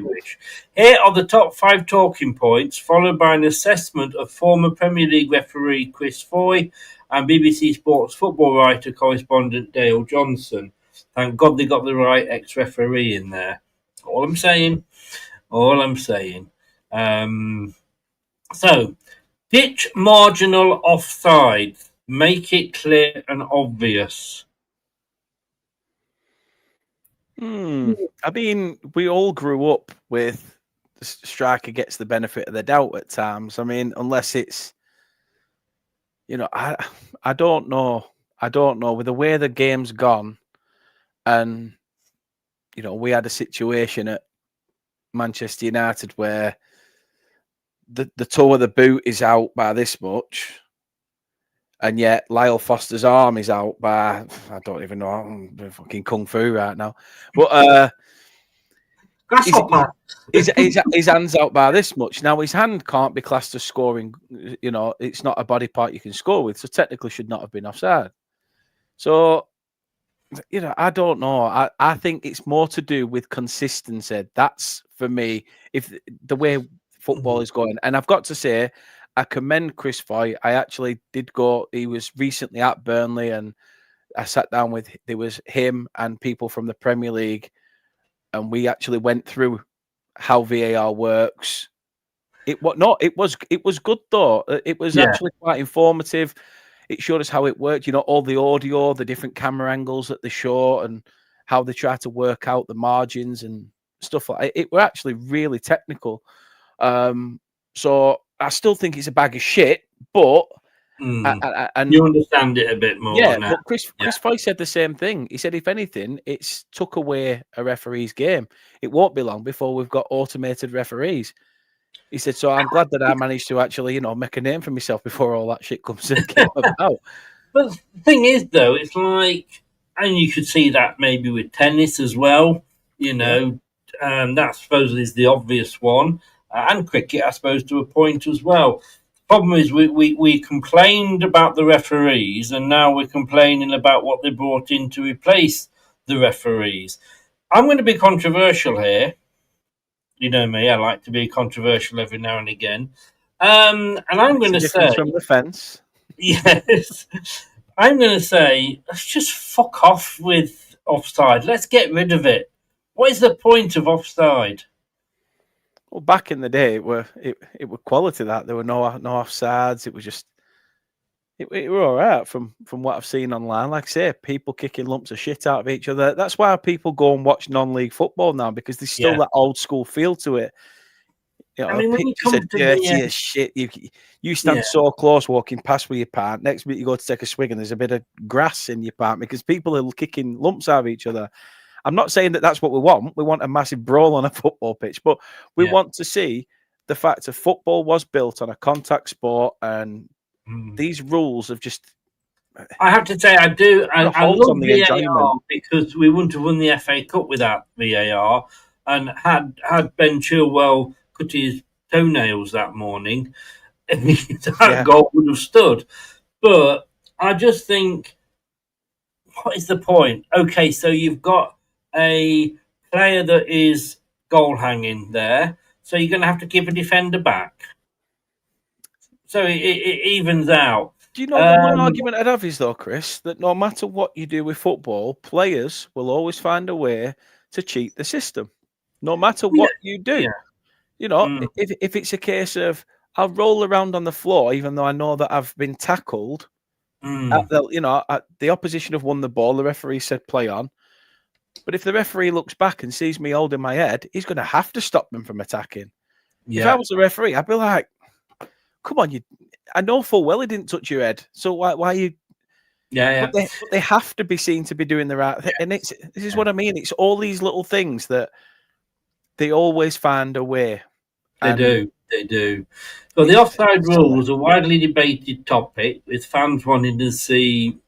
Here are the top 5 talking points, followed by an assessment of former Premier League referee Chris Foy and BBC Sports football writer correspondent Dale Johnson. Thank God they got the right ex-referee in there. All I'm saying. So, ditch marginal offside. Make it clear and obvious. I mean, we all grew up with the striker gets the benefit of the doubt at times. I mean, unless it's, you know, I don't know. With the way the game's gone, and, you know, we had a situation at Manchester United where the toe of the boot is out by this much, and yet Lyle Foster's arm is out by, I don't even know, I'm fucking kung fu right now. But his hand's out by this much. Now, his hand can't be classed as scoring. You know, it's not a body part you can score with, so technically should not have been offside. So, you know, I don't know. I think it's more to do with consistency. That's, for me, if the way football is going. And I've got to say, I commend Chris Foy. I actually did go. He was recently at Burnley, and I sat down with, there was him and people from the Premier League, and we actually went through how VAR works. It was good though. It was actually quite informative. It showed us how it worked. You know, all the audio, the different camera angles that they show, and how they try to work out the margins and stuff like that. It were actually really technical. So I still think it's a bag of shit, but and you understand it a bit more. Yeah, now. but Chris Foy said the same thing. He said, if anything, it's took away a referee's game. It won't be long before we've got automated referees. He said, so I'm glad that I managed to actually, you know, make a name for myself before all that shit comes and came about. But the thing is, though, it's like, and you could see that maybe with tennis as well. You know, that supposedly is the obvious one. And cricket, I suppose, to a point as well. The problem is we complained about the referees, and now we're complaining about what they brought in to replace the referees. I'm going to be controversial here. You know me, I like to be controversial every now and again. And I'm going to say... from the fence. Yes. I'm going to say, let's just fuck off with offside. Let's get rid of it. What is the point of offside? Well, back in the day, it were quality that there were no offsides. It was just it were all right from what I've seen online. Like I say, people kicking lumps of shit out of each other. That's why people go and watch non-league football now, because there's still that old school feel to it. You know, I mean, when you come to dirty as shit. You stand so close walking past with your pant. Next minute you go to take a swig and there's a bit of grass in your pant because people are kicking lumps out of each other. I'm not saying that that's what we want. We want a massive brawl on a football pitch, but we want to see the fact that football was built on a contact sport, and these rules have just. I have to say, I holes love on the VAR enjoyment. because we wouldn't have won the FA Cup without VAR. And had Ben Chilwell cut his toenails that morning, that goal would have stood. But I just think, what is the point? Okay, so you've got a player that is goal hanging there, so you're going to have to give a defender back. So it evens out. Do you know the one argument I'd have is, though, Chris, that no matter what you do with football, players will always find a way to cheat the system, no matter what you do. Yeah. You know, if it's a case of I'll roll around on the floor, even though I know that I've been tackled, at the opposition have won the ball, the referee said play on. But if the referee looks back and sees me holding my head, he's going to have to stop them from attacking. Yeah. If I was the referee, I'd be like, come on, I know full well he didn't touch your head, so why are you? Yeah. But they have to be seen to be doing the right thing, and this is what I mean. It's all these little things that they always find a way. They do. But the offside rule was a widely debated topic, with fans wanting to see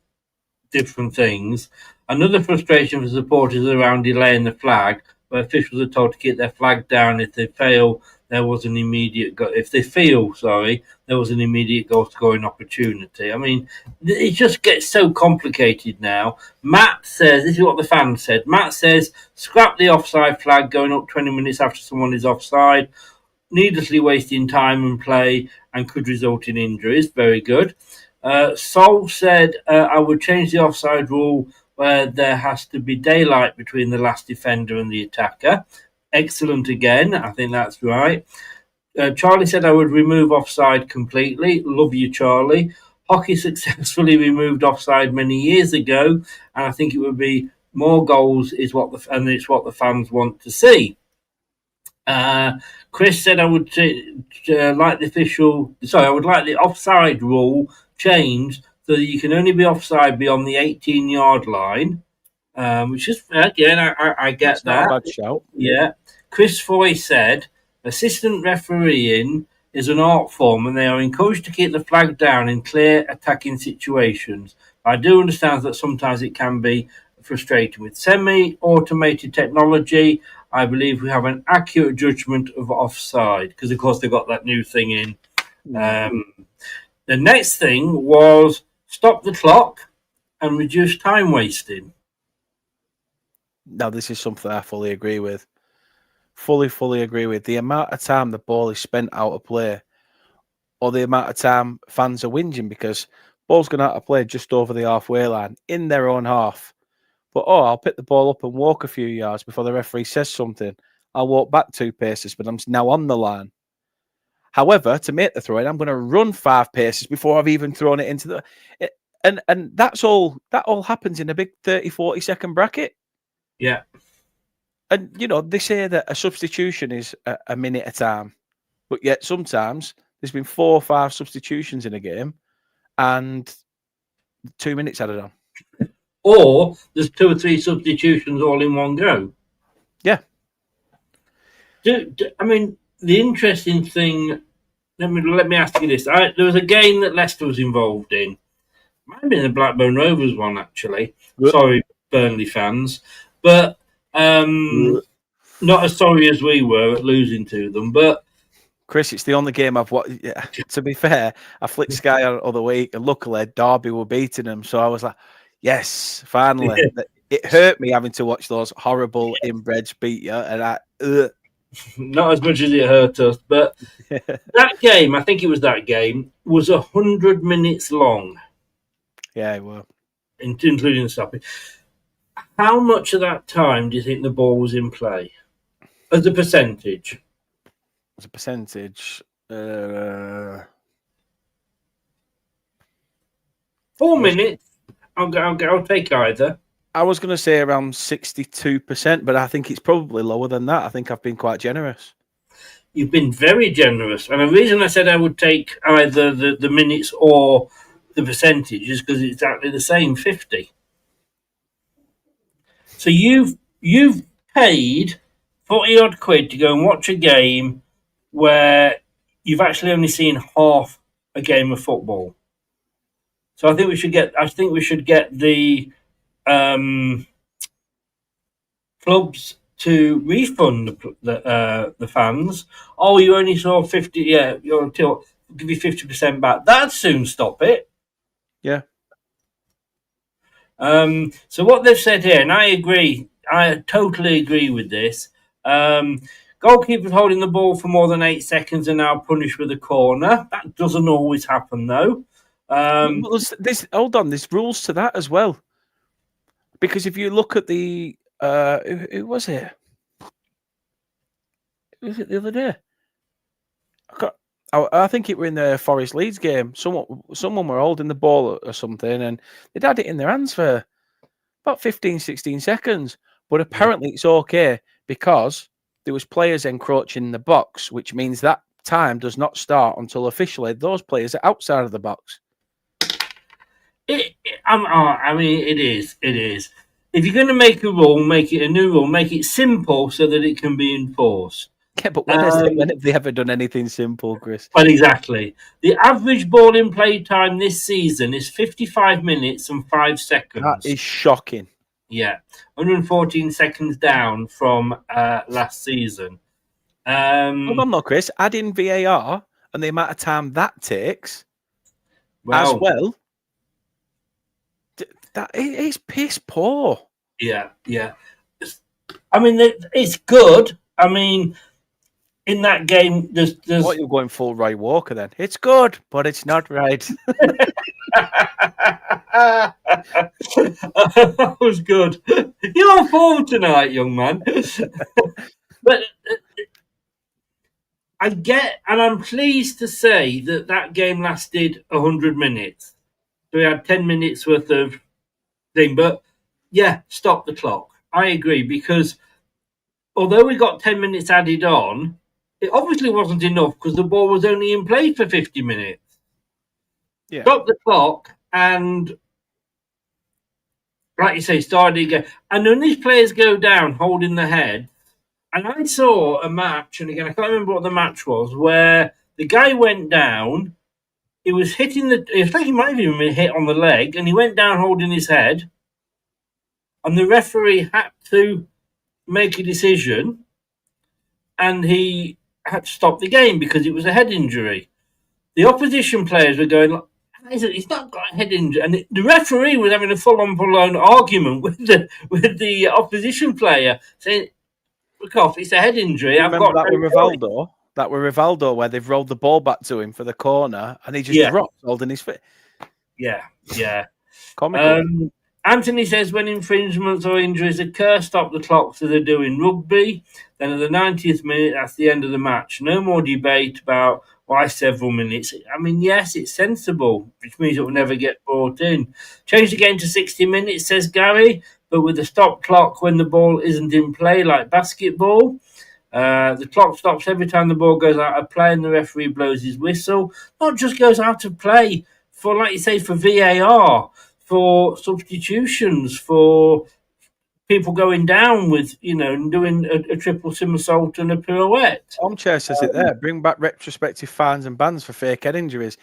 different things. Another frustration for supporters around delaying the flag, where officials are told to keep their flag down if they fail. There was an immediate there was an immediate goal scoring opportunity. I mean, it just gets so complicated now. Matt says, this is what the fans said. Matt says, scrap the offside flag going up 20 minutes after someone is offside, needlessly wasting time and play and could result in injuries. Very good. Sol said, I would change the offside rule where there has to be daylight between the last defender and the attacker. Excellent again. I think that's right. Charlie said I would remove offside completely. Love you, Charlie. Hockey successfully removed offside many years ago, and I think it would be more goals it's what the fans want to see. Chris said I would like the offside rule changed so that you can only be offside beyond the 18-yard line, which is, again, I get That's that. Not a bad shout. Yeah. Chris Foy said, assistant refereeing is an art form and they are encouraged to keep the flag down in clear attacking situations. I do understand that sometimes it can be frustrating. With semi-automated technology, I believe we have an accurate judgment of offside because, of course, they've got that new thing in. The next thing was stop the clock and reduce time wasting. Now, this is something I fully agree with. Fully agree with. The amount of time the ball is spent out of play, or the amount of time fans are whinging because ball's going out of play just over the halfway line in their own half. But, I'll pick the ball up and walk a few yards before the referee says something. I'll walk back 2 paces, but I'm now on the line. However, to make the throw in, I'm going to run 5 paces before I've even thrown it into the... And that's all. That all happens in a big 30, 40 second bracket. Yeah. And, they say that a substitution is a minute at a time. But yet sometimes there's been 4 or 5 substitutions in a game and 2 minutes added on. Or there's 2 or 3 substitutions all in one go. Yeah. I mean, the interesting thing, let me ask you this. There was a game that Leicester was involved in. Might have been the Blackburn Rovers one, actually. Good. Sorry, Burnley fans. But not as sorry as we were at losing to them. But Chris, it's the only game I've watched. Yeah, to be fair, I flicked Sky on the other week, and luckily Derby were beating them. So I was like, yes, finally. It hurt me having to watch those horrible inbreds beat you. And not as much as it hurt us. But that game, I think it was that game, was 100 minutes long. Yeah, it was. Including the stopping. How much of that time do you think the ball was in play? As a percentage? As a percentage, 4 minutes. I'll take either. I was going to say around 62%, but I think it's probably lower than that. I think I've been quite generous. You've been very generous. And the reason I said I would take either the minutes or the percentage is because it's exactly the same, 50. So you've paid 40 odd quid to go and watch a game where you've actually only seen half a game of football. So I think we should get the clubs to refund the fans. Oh, you only saw 50. Yeah, you'll give you 50% back. That'd soon stop it. Yeah. So what they've said here, and I agree, I totally agree with this. Goalkeepers holding the ball for more than 8 seconds are now punished with a corner. That doesn't always happen, though. Well, hold on, there's rules to that as well. Because if you look at the who was it? Who was it the other day? I think it were in the Forest Leeds game. Someone were holding the ball or something, and they'd had it in their hands for about 15, 16 seconds. But apparently it's okay because there was players encroaching the box, which means that time does not start until officially those players are outside of the box. I mean, it is. If you're going to make a rule, make it a new rule. Make it simple so that it can be enforced. Yeah, but when have they ever done anything simple, Chris? Well, exactly. The average ball in play time this season is 55 minutes and 5 seconds. That is shocking. Yeah, 114 seconds down from last season. Hold on, though, Chris. Add in VAR and the amount of time that takes as well. That it's piss poor. Yeah. I mean, it's good. I mean, in that game, there's what, you're going full Roy Walker then? It's good, but it's not right. That was good. You're on form tonight, young man. But I'm pleased to say that game lasted 100 minutes. So we had 10 minutes worth of thing. But yeah, stop the clock. I agree, because although we got 10 minutes added on, it obviously wasn't enough because the ball was only in play for 50 minutes. Yeah. Stop the clock and, like you say, start again. And when these players go down holding the head, and I saw a match, and again, I can't remember what the match was, where the guy went down, he was hitting I think he might have even been hit on the leg, and he went down holding his head, and the referee had to make a decision, and he had to stop the game because it was a head injury. The opposition players were going, he's not got a head injury, and the referee was having a full-on argument with the opposition player, saying, "Look off, it's a head injury." That were Rivaldo, where they've rolled the ball back to him for the corner, and he just dropped holding his foot. Yeah. Comical. Anthony says, when infringements or injuries occur, stop the clock so they do in rugby. Then at the 90th minute, that's the end of the match. No more debate about why several minutes. I mean, yes, it's sensible, which means it will never get brought in. Change the game to 60 minutes, says Gary, but with a stop clock when the ball isn't in play, like basketball. The clock stops every time the ball goes out of play and the referee blows his whistle. Not just goes out of play for, like you say, for VAR, for substitutions, for people going down with, doing a triple somersault and a pirouette. Armchair says it there. Bring back retrospective fines and bans for fake head injuries.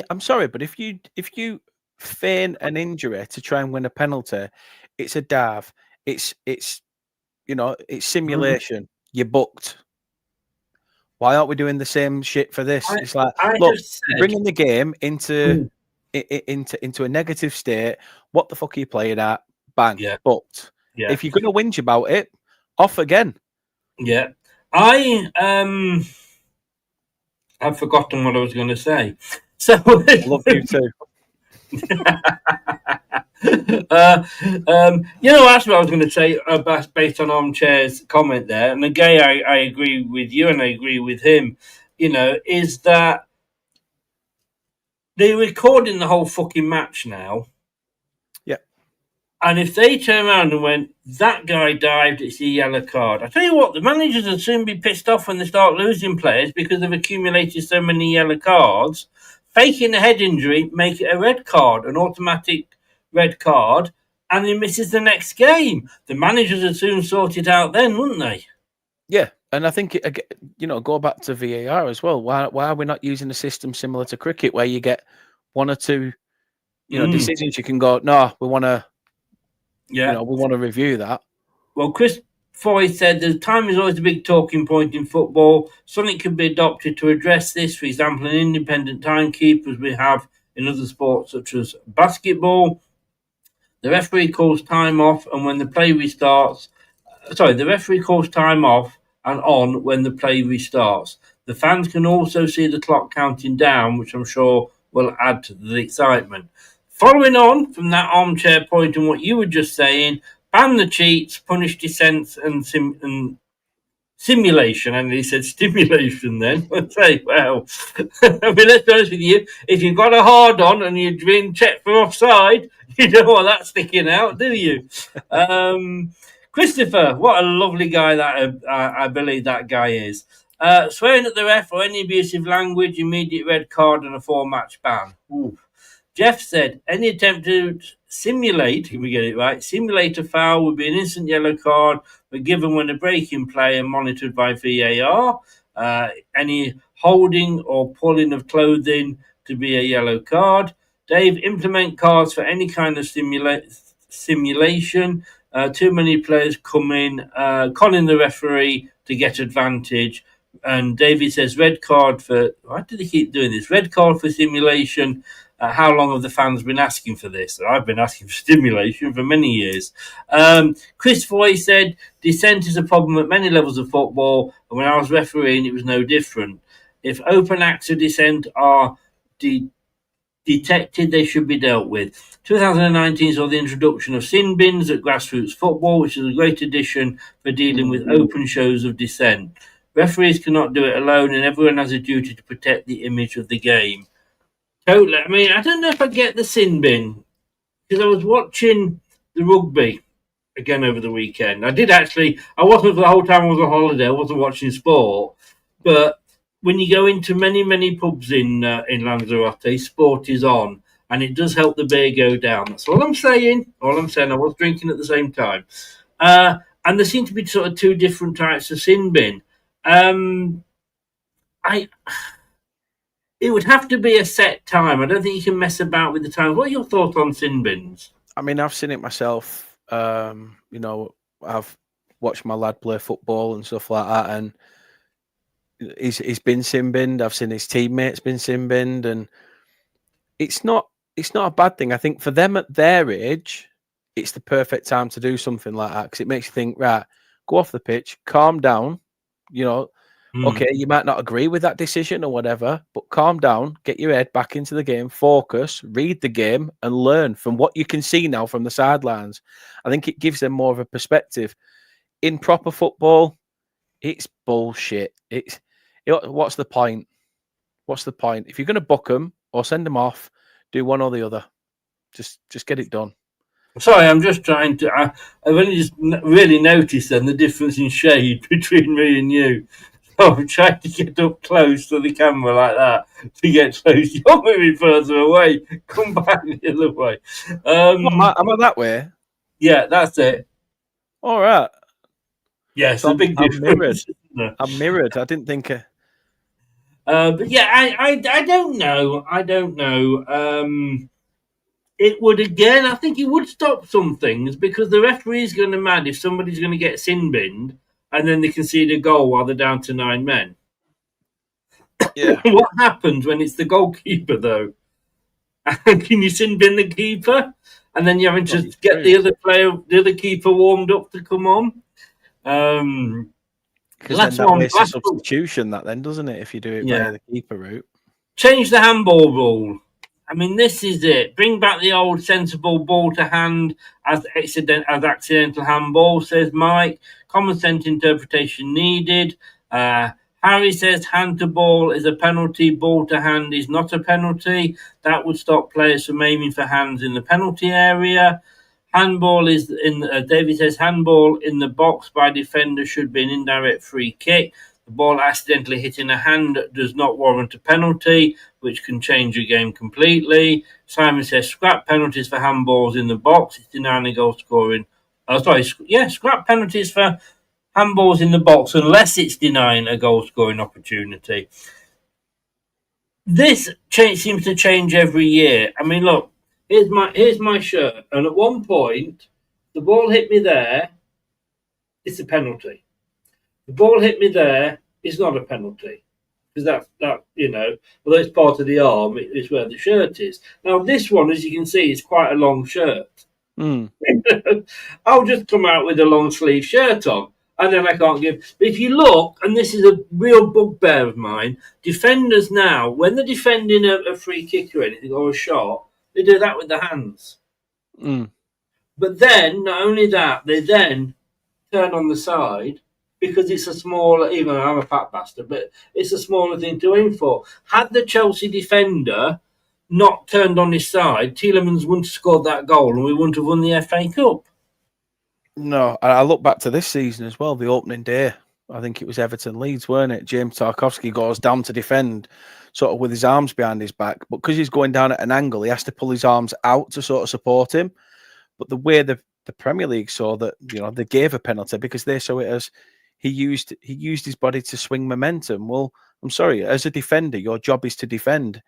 I'm sorry, but if you feign an injury to try and win a penalty, it's a dive. It's simulation. You're booked. Why aren't we doing the same shit for this? It's like, bringing the game into a negative state. What the fuck are you playing at? Bang, booked. Yeah. If you're going to whinge about it, off again. Yeah. I've forgotten what I was going to say. So I love you too. That's what I was going to say based on Armchair's comment there. And again, I agree with you and I agree with him, is that they're recording the whole fucking match now. Yeah. And if they turn around and went, that guy dived, it's a yellow card. I tell you what, the managers will soon be pissed off when they start losing players because they've accumulated so many yellow cards. Faking a head injury, make it a red card, an automatic red card, and he misses the next game. The managers would soon sort it out then, wouldn't they? Yeah, and I think go back to VAR as well. Why are we not using a system similar to cricket where you get one or two, decisions you can go, no, we want to, Yeah. we want to review that. Well, Chris Foy said the time is always a big talking point in football. Something could be adopted to address this. For example, an independent timekeeper, as we have in other sports such as basketball. The referee calls time off, and when the play restarts, the referee calls time off and on when the play restarts. The fans can also see the clock counting down, which I'm sure will add to the excitement. Following on from that armchair point and what you were just saying, ban the cheats, punish dissent and simulation, and he said stimulation then. I'd say, well, I mean, let's be honest with you, if you've got a hard on and you're being checked for offside, you don't want that sticking out, do you? Christopher, what a lovely guy that I believe that guy is. Swearing at the ref or any abusive language, immediate red card and a 4-match ban. Ooh. Jeff said, any attempt to simulate, if we get it right, simulate a foul would be an instant yellow card, but given when a break in play and monitored by VAR. Any holding or pulling of clothing to be a yellow card. Dave, implement cards for any kind of simulation. Too many players come in, conning the referee to get advantage. And David says, red card for, why do they keep doing this? Red card for simulation. How long have the fans been asking for this? I've been asking for stimulation for many years. Chris Foy said, dissent is a problem at many levels of football, and when I was refereeing, it was no different. If open acts of dissent are detected, they should be dealt with. 2019 saw the introduction of sin bins at grassroots football, which is a great addition for dealing with open shows of dissent. Referees cannot do it alone, and everyone has a duty to protect the image of the game. Totally. I mean, I don't know if I get the sin bin because I was watching the rugby again over the weekend. I wasn't for the whole time I was on holiday. I wasn't watching sport, but when you go into many pubs in Lanzarote, sport is on, and it does help the beer go down. That's all I'm saying. I was drinking at the same time, and there seem to be sort of two different types of sin bin. It would have to be a set time. I don't think you can mess about with the time. What are your thoughts on sin bins? I mean, I've seen it myself. I've watched my lad play football and stuff like that, and he's been sin binned. I've seen his teammates been sin binned, and it's not a bad thing. I think for them at their age, it's the perfect time to do something like that because it makes you think, right, go off the pitch, calm down, Okay, you might not agree with that decision or whatever, but calm down, get your head back into the game, focus, read the game, and learn from what you can see now from the sidelines. I think it gives them more of a perspective. In proper football, it's bullshit. What's the point? What's the point? If you're going to book them or send them off, do one or the other. Just get it done. Sorry, I'm just trying to. I've only just really noticed then the difference in shade between me and you. I'm trying to get up close to the camera like that to get close. You're moving further away. Come back the other way. Am I that way? Yeah, that's it. All right. Yes, so a big difference. I'm mirrored. I didn't think. But yeah, I don't know. It would again. I think it would stop some things because the referee is going to mad if somebody's going to get sin binned. And then they concede a goal while they're down to 9 men. Yeah. What happens when it's the goalkeeper, though? Can you sin bin the keeper? And then you're having to get the other keeper warmed up to come on? Because that's one a substitution, that then, doesn't it, if you do it via the keeper route? Change the handball rule. I mean, this is it. Bring back the old sensible ball to hand as accidental handball, says Mike. Common sense interpretation needed. Harry says hand to ball is a penalty. Ball to hand is not a penalty. That would stop players from aiming for hands in the penalty area. Handball is David says handball in the box by defender should be an indirect free kick. The ball accidentally hitting a hand does not warrant a penalty, which can change a game completely. Simon says scrap penalties for handballs in the box. It's denying goal scoring. Scrap penalties for handballs in the box unless it's denying a goal-scoring opportunity. This seems to change every year. I mean, look, here's my shirt, and at one point, the ball hit me there, it's a penalty. The ball hit me there, it's not a penalty. Because that although it's part of the arm, it's where the shirt is. Now, this one, as you can see, is quite a long shirt. I'll just come out with a long sleeve shirt on, and then I can't give. But if you look, and this is a real bugbear of mine, defenders now, when they're defending a free kick or anything or a shot, they do that with their hands. But then, not only that, they then turn on the side because it's a smaller, even though I'm a fat bastard, but it's a smaller thing to aim for. Had the Chelsea defender not turned on his side, Tielemans wouldn't have scored that goal and we wouldn't have won the FA Cup. No, I look back to this season as well, the opening day. I think it was Everton Leeds, weren't it? James Tarkowski goes down to defend, sort of with his arms behind his back. But because he's going down at an angle, he has to pull his arms out to sort of support him. But the way the Premier League saw that, they gave a penalty because they saw it as he used his body to swing momentum. Well, I'm sorry, as a defender, your job is to defend.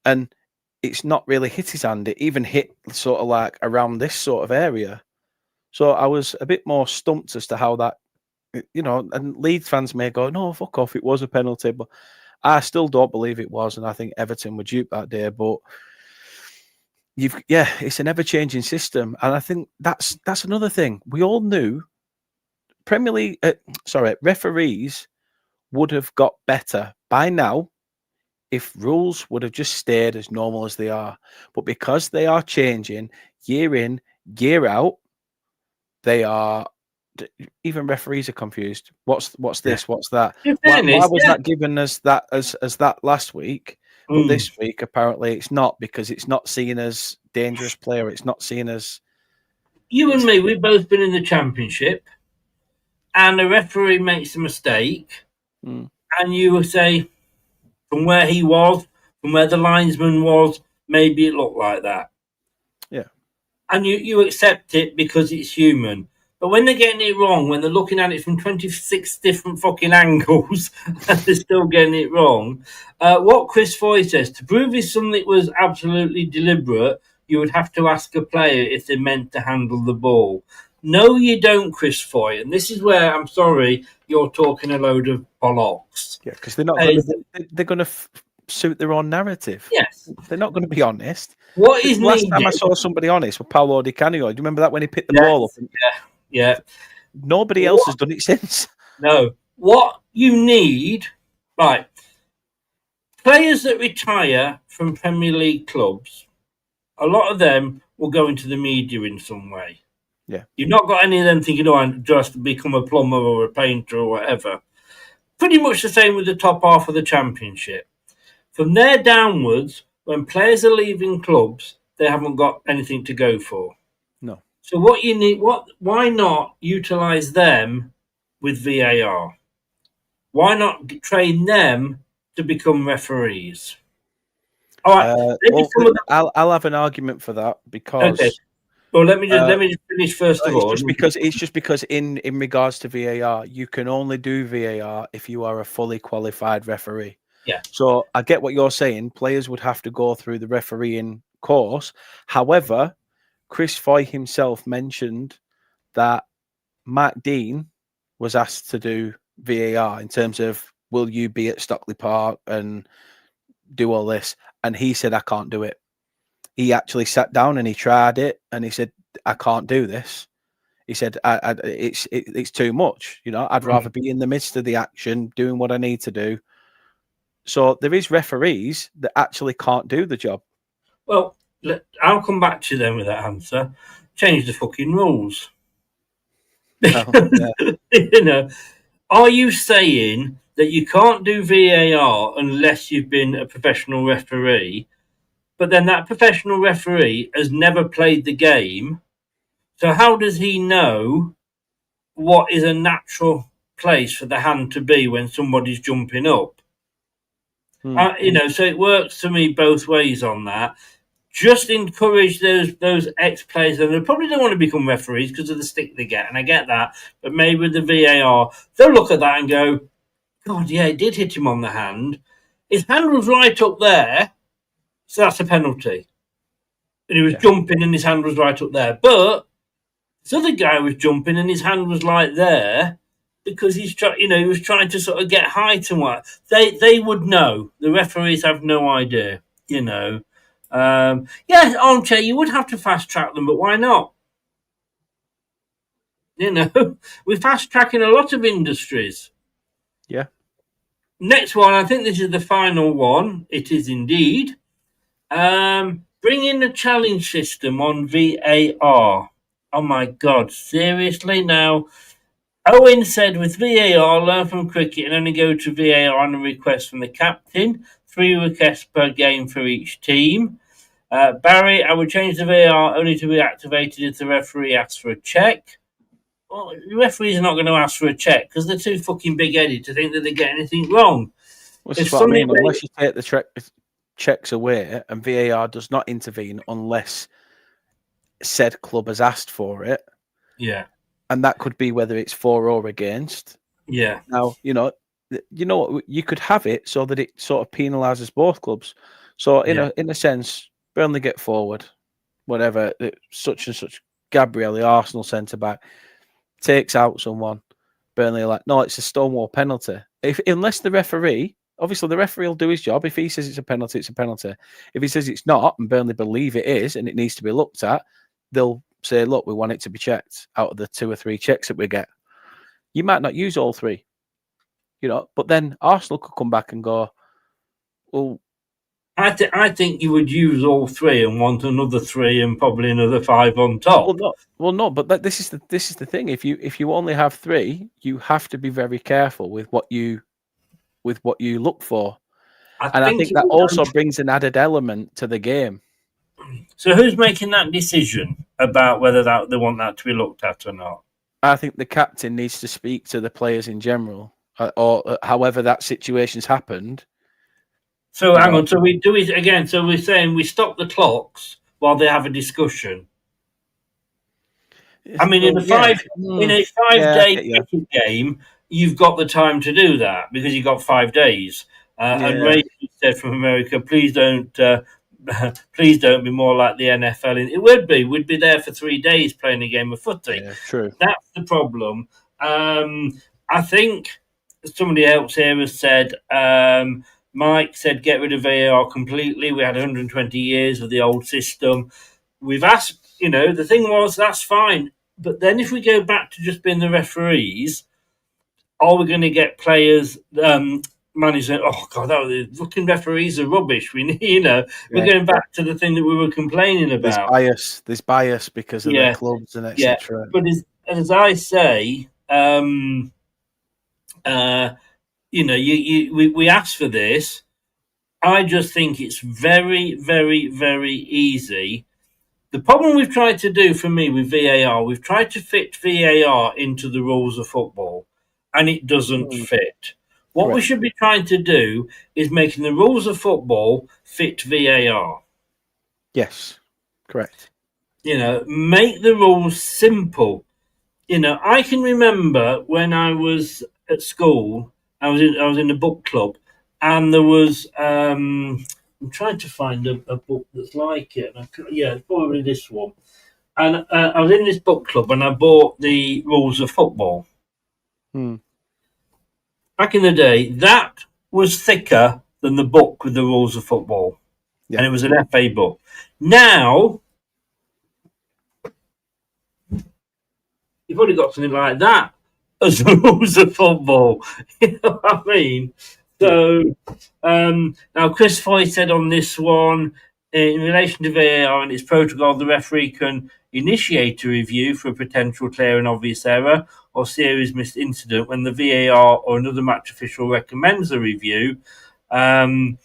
And it's not really hit his hand. It even hit sort of like around this sort of area. So I was a bit more stumped as to how that, and Leeds fans may go, no, fuck off, it was a penalty. But I still don't believe it was. And I think Everton were duped that day. But it's an ever-changing system. And I think that's another thing. We all knew referees would have got better by now if rules would have just stayed as normal as they are. But because they are changing year in, year out, even referees are confused. What's this? What's that? Why was that given as that last week? But this week, apparently, it's not, because it's not seen as dangerous player. It's not seen as... You and me, we've both been in the Championship, and a referee makes a mistake, and you will say, from where he was, from where the linesman was, maybe it looked like that. Yeah. And you accept it because it's human. But when they're getting it wrong, when they're looking at it from 26 different fucking angles, and they're still getting it wrong, what Chris Foy says, to prove if something was absolutely deliberate, you would have to ask a player if they meant to handle the ball. No, you don't, Chris Foy. And this is where, I'm sorry, you're talking a load of bollocks. Yeah, because they're not going to suit their own narrative. Yes. They're not going to be honest. What is last time I saw somebody honest was Paolo Di Canio. Do you remember that when he picked the ball up? Yeah. Nobody else has done it since. No. What you need, right, players that retire from Premier League clubs, a lot of them will go into the media in some way. Yeah. You've not got any of them thinking, I'm just to become a plumber or a painter or whatever. Pretty much the same with the top half of the Championship. From there downwards, when players are leaving clubs, they haven't got anything to go for. No. So what you need, why not utilise them with VAR? Why not train them to become referees? All right. I'll have an argument for that because. Okay. Well, let me just finish first of all. It's just because in regards to VAR, you can only do VAR if you are a fully qualified referee. Yeah. So I get what you're saying. Players would have to go through the refereeing course. However, Chris Foy himself mentioned that Mark Dean was asked to do VAR in terms of, will you be at Stockley Park and do all this? And he said, I can't do it. He actually sat down and he tried it and he said, I can't do this. He said, it's too much. I'd rather be in the midst of the action doing what I need to do. So there is referees that actually can't do the job. Well, I'll come back to you then with that answer. Change the fucking rules. Oh, yeah. Are you saying that you can't do VAR unless you've been a professional referee, but then that professional referee has never played the game? So how does he know what is a natural place for the hand to be when somebody's jumping up? So it works to me both ways on that. just encourage those ex-players, and they probably don't want to become referees because of the stick they get, and I get that, but maybe with the VAR, they'll look at that and go, God, yeah, it did hit him on the hand. His hand was right up there, so that's a penalty. And he was jumping and his hand was right up there. But this other guy was jumping and his hand was like there because he was trying to sort of get height and what. They would know. The referees have no idea, Armchair, you would have to fast track them, but why not? We're fast tracking a lot of industries. Yeah. Next one, I think this is the final one. It is indeed. Bring in a challenge system on VAR. Oh my God, seriously? Now, Owen said with VAR, learn from cricket and only go to VAR on a request from the captain. 3 requests per game for each team. Barry, I would change the VAR only to be activated if the referee asks for a check. Well, the referees are not going to ask for a check because they're too fucking big-headed to think that they get anything wrong. Well, that's what I mean. Unless you take the checks away and VAR does not intervene unless said club has asked for it. Yeah. And that could be whether it's for or against. Yeah. Now, you know what, you could have it so that it sort of penalises both clubs. So in a sense, Burnley get forward, whatever, such and such, Gabriel, the Arsenal centre-back, takes out someone. Burnley are like, no, it's a stonewall penalty. Unless the referee, obviously the referee will do his job. If he says it's a penalty, it's a penalty. If he says it's not, and Burnley believe it is, and it needs to be looked at, they'll say, look, we want it to be checked out of the 2 or 3 checks that we get. You might not use all 3, but then Arsenal could come back and go, well, I think you would use all 3 and want another 3 and probably another 5 on top. Well, no. But this is the thing. If you only have 3, you have to be very careful with what you look for. I think that also brings an added element to the game. So who's making that decision about whether they want that to be looked at or not? I think the captain needs to speak to the players in general, or however that situation's happened. So hang on. So we do it again. So we're saying we stop the clocks while they have a discussion. I mean, in a 5-day cricket game, you've got the time to do that because you've got 5 days. And Ray said from America, please don't be more like the NFL. It would be. We'd be there for 3 days playing a game of footy. Yeah, true. That's the problem. I think somebody else here has said. Mike said, get rid of VAR completely. We had 120 years of the old system. We've asked, the thing was, that's fine. But then if we go back to just being the referees, are we going to get players, managers, oh, God, the fucking referees are rubbish. We're going back to the thing that we were complaining about. There's bias because of their clubs and etc. But as I say, we asked for this. I just think it's very, very, very easy. The problem we've tried to do for me with VAR, we've tried to fit VAR into the rules of football, and it doesn't fit. What we should be trying to do is making the rules of football fit VAR. Yes, correct. Make the rules simple. I can remember when I was at school, I was in a book club, and there was I'm trying to find a book that's like it. It's probably this one. And I was in this book club, and I bought the rules of football. Back in the day, that was thicker than the book with the rules of football, and it was an FA book. Now you've already got something like that as the rules of football. You know what I mean? So now Chris Foy said on this one, in relation to VAR and its protocol, the referee can initiate a review for a potential clear and obvious error or serious missed incident when the VAR or another match official recommends a review. Time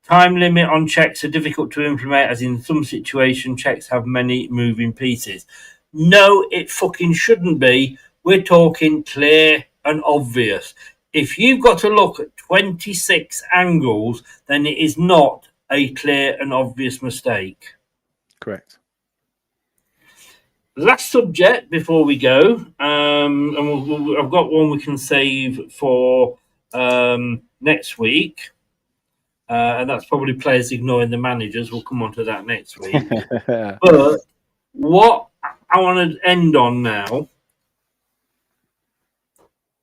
limit on checks are difficult to implement, as in some situations checks have many moving pieces. No, it fucking shouldn't be. We're talking clear and obvious. If you've got to look at 26 angles, then it is not a clear and obvious mistake. Correct. Last subject before we go, and I've got one we can save for next week, and that's probably players ignoring the managers. We'll come on to that next week. But what I want to end on now,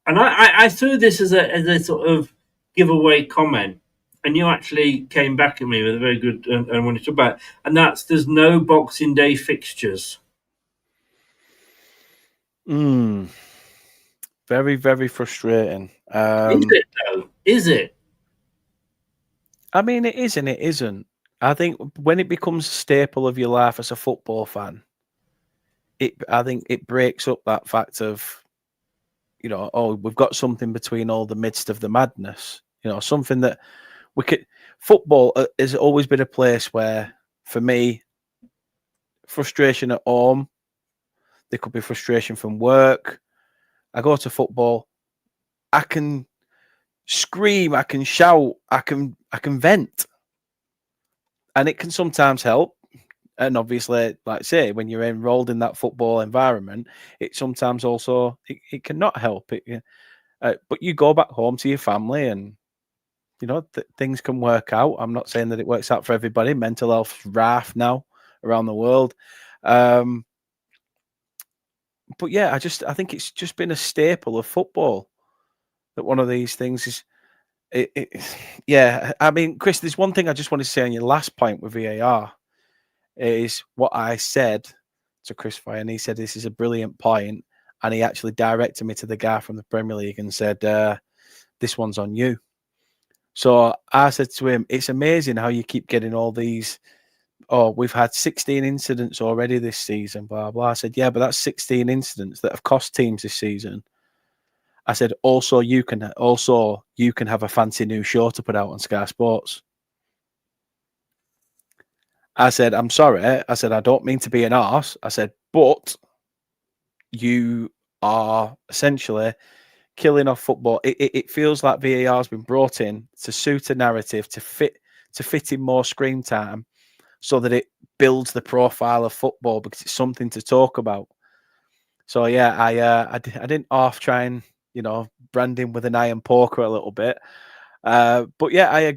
and I threw this as a sort of giveaway comment, and you actually came back at me with a very good and when it's about, and that's there's no Boxing Day fixtures. Very, very frustrating. Is it though? Is it? I mean, it is and it isn't. I think when it becomes a staple of your life as a football fan, I think it breaks up that fact of, we've got something between all the midst of the madness. Something that we could. Football has always been a place where, for me, frustration at home. There could be frustration from work. I go to football. I can scream. I can shout. I can vent, and it can sometimes help. And obviously, like I say, when you're enrolled in that football environment, it sometimes also it cannot help it. But you go back home to your family, and things can work out. I'm not saying that it works out for everybody. Mental health is rife now around the world. But yeah, I think it's just been a staple of football that one of these things is. Yeah, I mean, Chris, there's one thing I just wanted to say on your last point with VAR is what I said to Chris Fry, and he said this is a brilliant point, and he actually directed me to the guy from the Premier League and said, "This one's on you." So I said to him, "It's amazing how you keep getting all these." Oh, we've had 16 incidents already this season, blah, blah. I said, yeah, but that's 16 incidents that have cost teams this season. I said, also you can have a fancy new show to put out on Sky Sports. I said, I'm sorry. I said, I don't mean to be an arse. I said, but you are essentially killing off football. It feels like VAR has been brought in to suit a narrative, to fit in more screen time, so that it builds the profile of football because it's something to talk about. So yeah, I didn't half try and brand him with an iron poker a little bit, but yeah,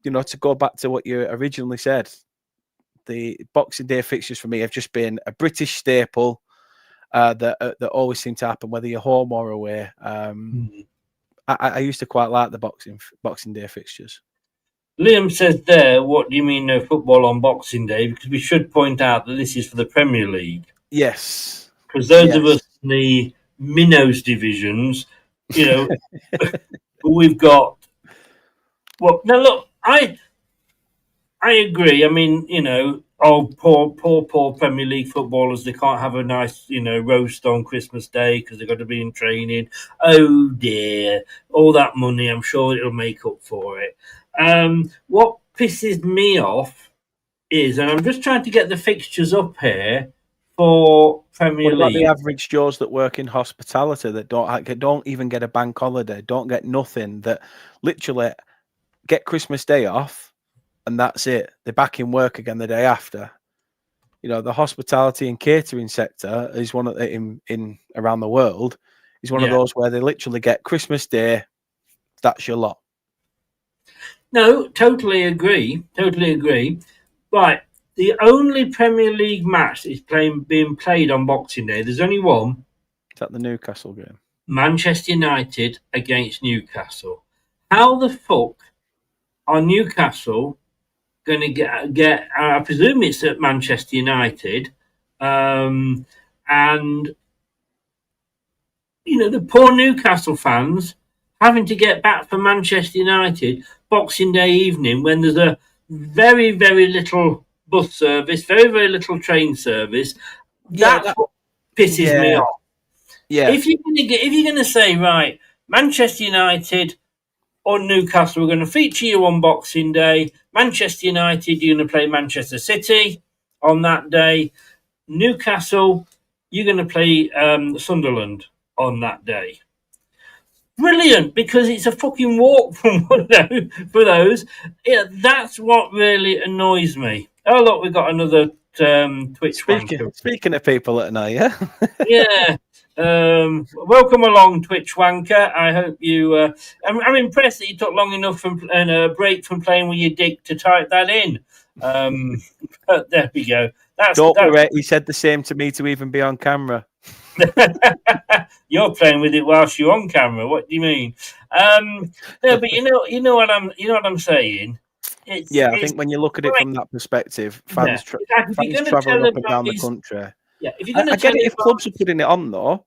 to go back to what you originally said, the Boxing Day fixtures for me have just been a British staple that always seem to happen whether you're home or away. I used to quite like the Boxing Day fixtures. Liam says there, what do you mean no football on Boxing Day? Because we should point out that this is for the Premier League. Yes. Because those of us in the minnows divisions, we've got... Well, now look, I agree. I mean, poor Premier League footballers, they can't have a nice, roast on Christmas Day because they've got to be in training. Oh dear. All that money, I'm sure it'll make up for it. What pisses me off is, and I'm just trying to get the fixtures up here for Premier League. What about the average Joes that work in hospitality that don't even get a bank holiday, don't get nothing, that literally get Christmas Day off, and that's it. They're back in work again the day after. The hospitality and catering sector is one of in around the world is one of those where they literally get Christmas Day. That's your lot. No, totally agree. Right, the only Premier League match is being played on Boxing Day. There's only one. Is that the Newcastle game? Manchester United against Newcastle. How the fuck are Newcastle going to get? I presume it's at Manchester United, and the poor Newcastle fans having to get back for Manchester United Boxing Day evening when there's a very, very little bus service, very, very little train service. That's what pisses me off. Yeah. If you're going to say, right, Manchester United or Newcastle, we're going to feature you on Boxing Day. Manchester United, you're going to play Manchester City on that day. Newcastle, you're going to play Sunderland on that day. Brilliant, because it's a fucking walk from for those. Yeah, that's what really annoys me. Oh, look, we've got another Twitch wanker. Speaking of people that know, yeah. Yeah. Welcome along, Twitch wanker. I hope you. I'm impressed that you took long enough and a break from playing with your dick to type that in. But there we go. Don't worry, he said the same to me to even be on camera. You're playing with it whilst you're on camera. What do you mean? No, but you know what I'm saying. I think when you look at it from that perspective, fans travelling up and down the country. Yeah, if you're going to I get it if clubs are putting it on though.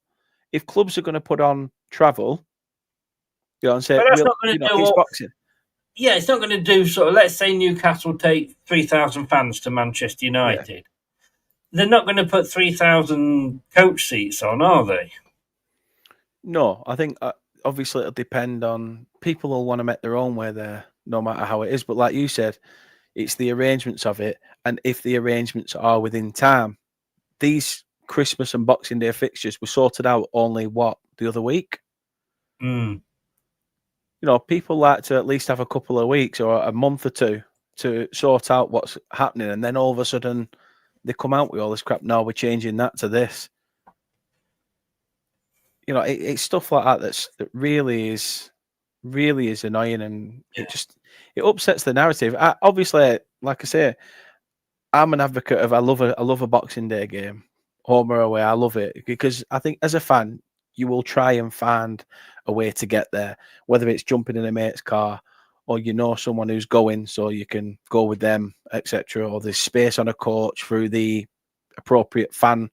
If clubs are going to put on travel, you know, and say, it's boxing. Yeah, it's not going to do sort of. Let's say Newcastle take 3,000 fans to Manchester United. Yeah. They're not going to put 3,000 coach seats on, are they? No, I think obviously it'll depend on people will want to make their own way there, no matter how it is. But like you said, it's the arrangements of it, and if the arrangements are within time, these Christmas and Boxing Day fixtures were sorted out only the other week. Mm. You know, people like to at least have a couple of weeks or a month or two to sort out what's happening, and then all of a sudden they come out with all this crap. No, we're changing that to this. You know, it's stuff like that that really is annoying, and it upsets the narrative. Obviously, like I say, I'm an advocate of I love a Boxing Day game, home or away. I love it because I think as a fan, you will try and find a way to get there, whether it's jumping in a mate's car or you know someone who's going, so you can go with them, etc. Or there's space on a coach through the appropriate fan,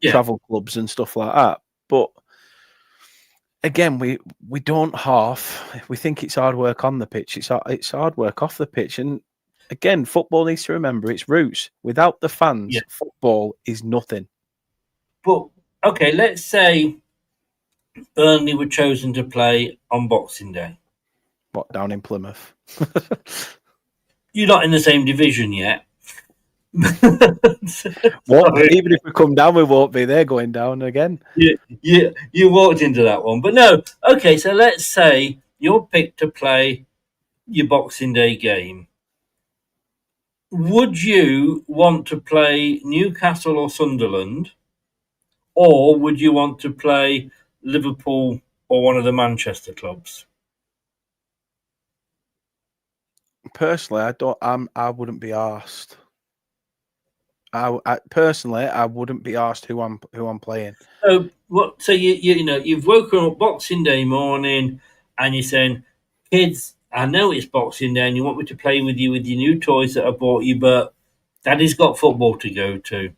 travel clubs and stuff like that. But again, we don't we think it's hard work on the pitch. It's hard work off the pitch. And again, football needs to remember its roots. Without the fans, football is nothing. But okay, let's say Burnley were chosen to play on Boxing Day. What, down in Plymouth? You're not in the same division yet. Even if we come down, we won't be. They're going down again. Yeah, you walked into that one. But no, okay, so let's say you're picked to play your Boxing Day game. Would you want to play Newcastle or Sunderland? Or would you want to play Liverpool or one of the Manchester clubs? Personally, I wouldn't be asked. I wouldn't be asked who I'm playing. So what? So you've woken up Boxing Day morning, and you're saying, "Kids, I know it's Boxing Day, and you want me to play with you with your new toys that I bought you, but Daddy's got football to go to."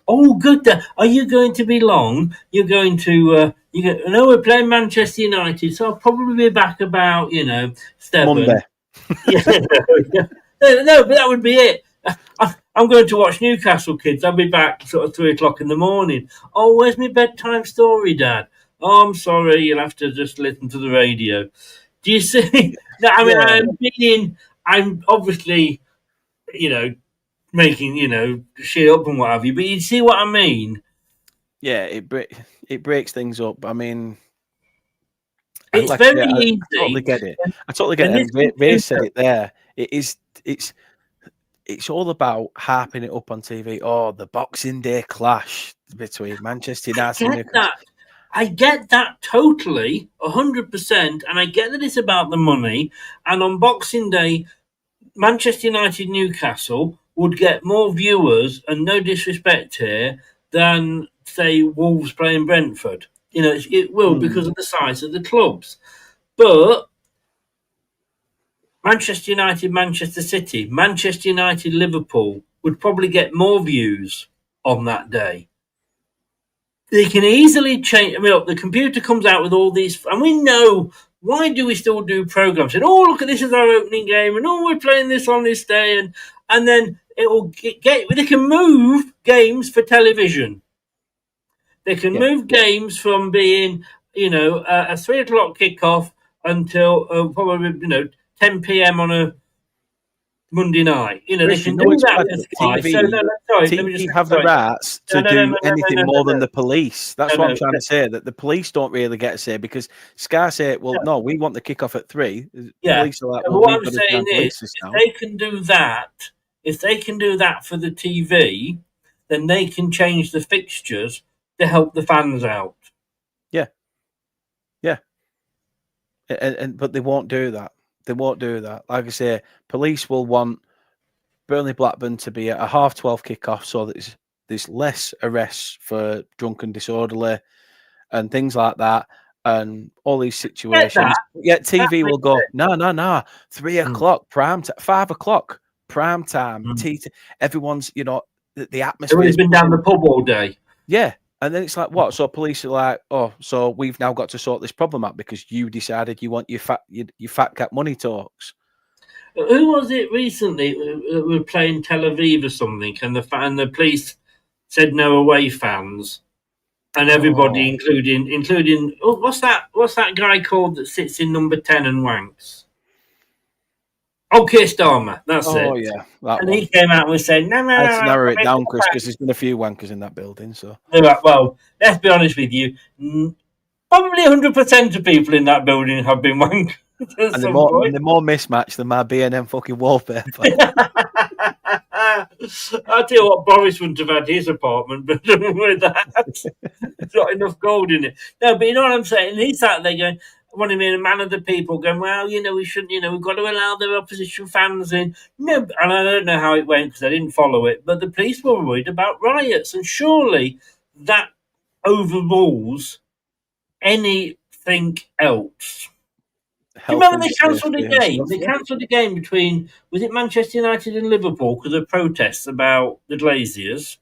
Oh, good. Are you going to be long? You're going to. No, we're playing Manchester United, so I'll probably be back about 7. Monday. No, but that would be it. I'm going to watch Newcastle, kids. I'll be back sort of 3:00 in the morning. Oh, where's my bedtime story, Dad? Oh, I'm sorry. You'll have to just listen to the radio. Do you see? No, I mean, I'm obviously, making, shit up and what have you. But you see what I mean? Yeah, it breaks things up. I mean, it's very easy. I totally get it. And Ray said it there. It's all about harping it up on TV. Oh, the Boxing Day clash between Manchester United and Newcastle. I get that totally, 100%, and I get that it's about the money. And on Boxing Day, Manchester United Newcastle would get more viewers, and no disrespect here, than, say, Wolves playing Brentford. It will because of the size of the clubs. But Manchester United, Manchester City, Manchester United, Liverpool would probably get more views on that day. They can easily change. I mean, look, the computer comes out with all these, and we know, why do we still do programs? And look at this is our opening game, and we're playing this on this day, and then it will they can move games for television. They can move games from being, a 3:00 kickoff until probably 10 p.m. on a Monday night. They can do that. TV have the rights to do anything more than the police. That's what I'm trying to say, that the police don't really get a say, because Sky say, no, we want the kickoff at 3. Yeah. Police are like, what I'm saying is, if they can do that if they can do that for the TV, then they can change the fixtures to help the fans out. Yeah. But they won't do that. They won't do that. Like I say, police will want Burnley Blackburn to be at a 12:30 kickoff, so that there's less arrests for drunk and disorderly and things like that, and all these situations. Yet TV will go, no, 3 o'clock prime time, 5 o'clock prime time. Everyone's, the atmosphere. Everyone's been down the pub all day. Yeah. And then it's like, what? So police are like, oh, so we've now got to sort this problem out because you decided you want your fat cat money talks. Who was it recently? We were playing Tel Aviv or something, and the police said no away fans, and everybody, including what's that guy called that sits in number 10 and wanks? Oh, Keir Starmer, that's it. Oh yeah, and he came out and was saying, no. Let's narrow it down, Chris, because there's been a few wankers in that building. So well, let's be honest with you, probably 100% of people in that building have been wankers. And they're more mismatched than my B&M fucking wallpaper. I tell you what, Boris wouldn't have had his apartment, but with that, there's not enough gold in it. No, but you know what I'm saying? And he sat there going, wanting me a man of the people, going, well, we shouldn't, we've got to allow the opposition fans in. No, and I don't know how it went because I didn't follow it, but the police were worried about riots, and surely that overrules anything else. Do you remember they cancelled a game? They cancelled a game between, was it Manchester United and Liverpool because of protests about the Glaziers?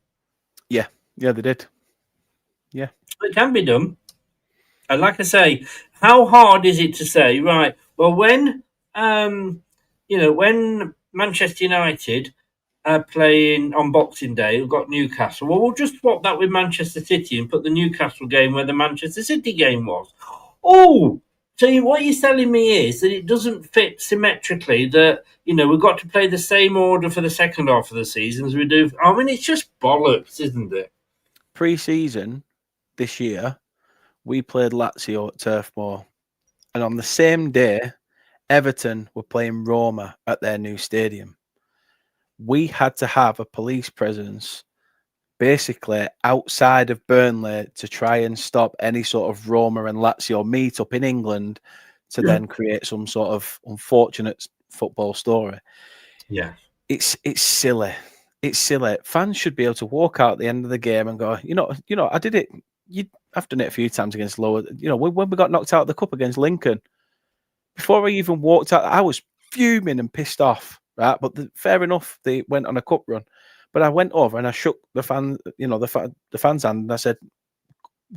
Yeah, they did. Yeah. It can be done. And like I say, how hard is it to say, right, well, when Manchester United are playing on Boxing Day, we've got Newcastle, well, we'll just swap that with Manchester City and put the Newcastle game where the Manchester City game was. Oh! So what you're telling me is that it doesn't fit symmetrically, that, we've got to play the same order for the second half of the season as we do. I mean, it's just bollocks, isn't it? Pre-season this year, we played Lazio at Turf Moor. And on the same day, Everton were playing Roma at their new stadium. We had to have a police presence basically outside of Burnley to try and stop any sort of Roma and Lazio meet up in England to then create some sort of unfortunate football story. Yeah. It's silly. It's silly. Fans should be able to walk out at the end of the game and go, I did it. I've done it a few times against Lower. When we got knocked out of the cup against Lincoln, before I even walked out, I was fuming and pissed off, right? But fair enough, they went on a cup run. But I went over and I shook the fan, the fans' hand, and I said,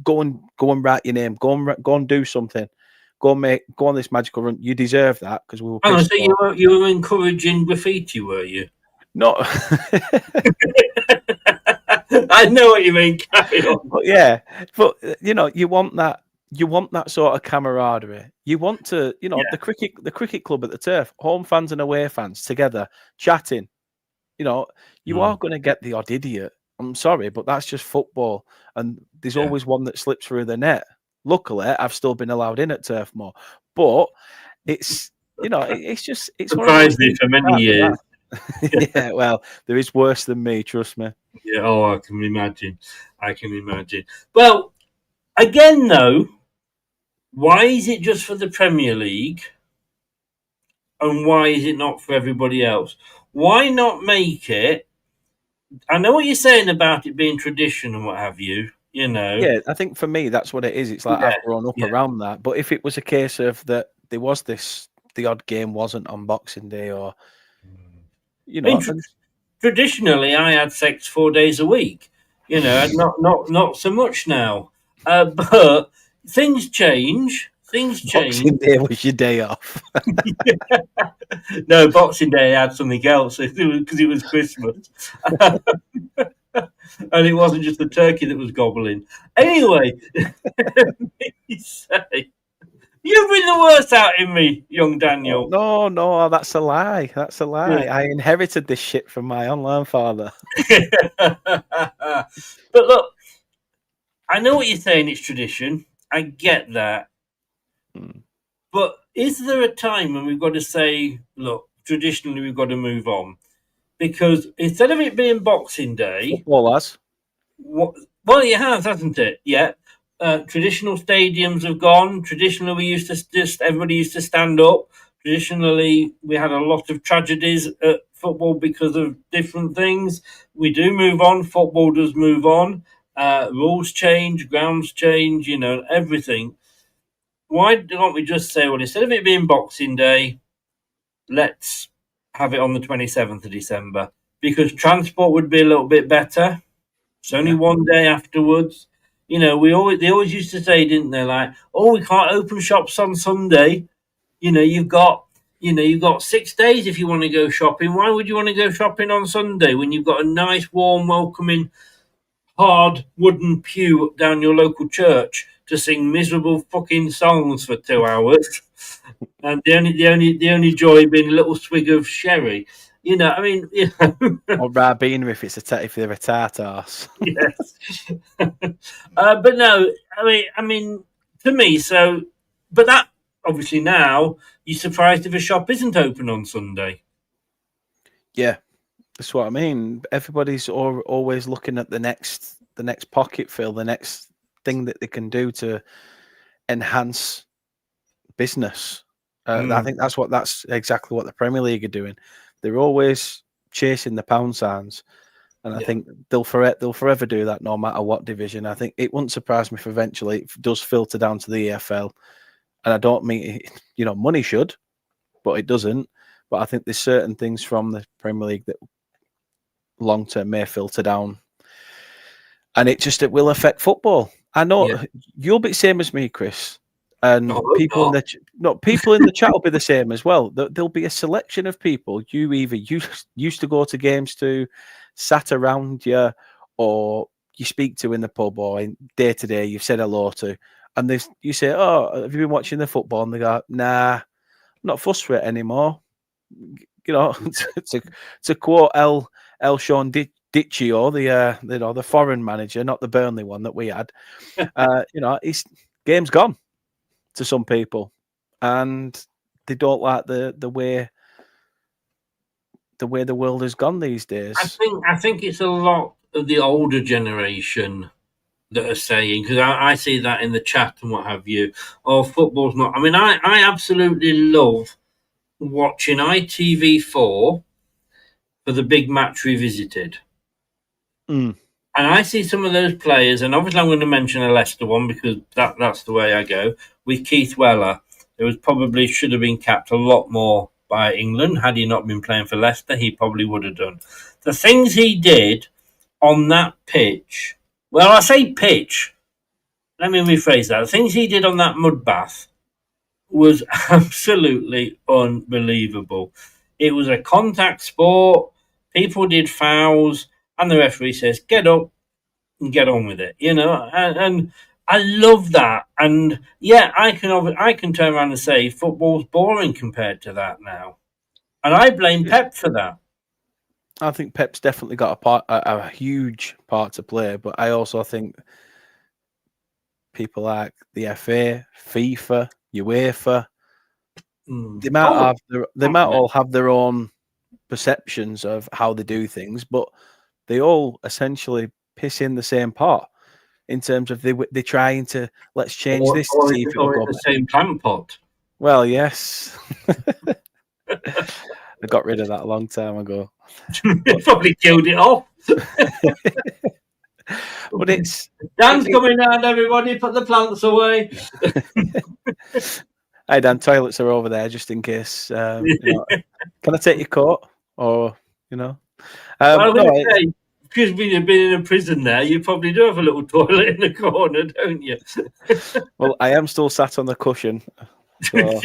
"Go and write your name. Go and do something. Go on this magical run. You deserve that because we were." Oh, so you were encouraging graffiti, were you? No. I know what you mean. Carry on. But yeah, but you want that. You want that sort of camaraderie. You want to, the cricket club at the Turf, home fans and away fans together chatting. You are going to get the odd idiot. I'm sorry, but that's just football. And there's always one that slips through the net. Luckily, I've still been allowed in at Turf Moor. But it's, it's surprised me for many years. Yeah, well, there is worse than me, trust me. Yeah, I can imagine. Well, again, though, why is it just for the Premier League? And why is it not for everybody else? Why not make it? I know what you're saying about it being tradition and what have you, Yeah, I think for me, that's what it is. It's like I've grown up around that. But if it was a case of that there was the odd game wasn't on Boxing Day or, traditionally, I had sex 4 days a week. Not so much now. But things change. Boxing Day was your day off. No, Boxing Day I had something else because it was Christmas. And it wasn't just the turkey that was gobbling. Anyway, you bring the worst out in me, young Daniel. No, that's a lie. That's a lie. Yeah. I inherited this shit from my online father. But look, I know what you're saying, it's tradition. I get that. But is there a time when we've got to say, look, traditionally we've got to move on? because instead of it being Boxing Day, Football has. well, it has, hasn't it? Yeah. Traditional stadiums have gone. Traditionally, we used to just everybody used to stand up. Traditionally, we had a lot of tragedies at football because of different things. We do move on. Football does move on. Rules change, grounds change. Everything. Why don't we just say, well, instead of it being Boxing Day, let's have it on the 27th of December, because transport would be a little bit better. It's only Yeah. one day afterwards. They always used to say, didn't they? Like, oh, we can't open shops on Sunday. You've got 6 days if you want to go shopping. Why would you want to go shopping on Sunday when you've got a nice, warm, welcoming, hard wooden pew down your local church to sing miserable fucking songs for 2 hours, and the only joy being a little swig of sherry. I mean, Or Ribena if they're a tart arse. yes. But no, I mean, to me, but that obviously now you're surprised if a shop isn't open on Sunday. Yeah, that's what I mean. Everybody's always looking at the next pocket fill, the next thing that they can do to enhance business. I think that's exactly what the Premier League are doing. They're always chasing the pound signs, and I think they'll forever do that, no matter what division. I think it wouldn't surprise me if eventually it does filter down to the EFL, and I don't mean money should, but it doesn't. But I think there's certain things from the Premier League that long term may filter down, and it will affect football. I know you'll be the same as me, Chris. And people in the chat will be the same as well. There'll be a selection of people you either used to go to games to, sat around you, or you speak to in the pub or in day to day. You've said hello to, and you say, "Oh, have you been watching the football?" And they go, "Nah, I'm not fussed for it anymore." To quote Sean Ditchio, the foreign manager, not the Burnley one that we had. His game's gone to some people, and they don't like the way the world has gone these days. I think it's a lot of the older generation that are saying, because I see that in the chat and what have you. Oh, football's not. I mean, I absolutely love watching ITV4 for the big match revisited. And I see some of those players, and obviously I'm going to mention a Leicester one because that's the way I go, with Keith Weller. It probably should have been capped a lot more by England. Had he not been playing for Leicester, he probably would have done. The things he did on that pitch, well, I say pitch, let me rephrase that. The things he did on that mud bath was absolutely unbelievable. It was a contact sport. People did fouls, and the referee says, "Get up and get on with it." And I love that. And I can turn around and say football's boring compared to that now, and I blame Pep for that. I think Pep's definitely got a huge part to play, but I also think people like the FA, FIFA, UEFA, they might all have their own perceptions of how they do things, but they all essentially piss in the same pot in terms of they're trying to let's change this to see if it'll go the same plant pot. Well, yes. I got rid of that a long time ago. Probably killed it off. But Dan's coming round, everybody. Put the plants away. Hey, Dan, toilets are over there just in case. Can I take your coat? Or, because you've been in a prison there, you probably do have a little toilet in the corner, don't you? Well, I am still sat on the cushion. So I'm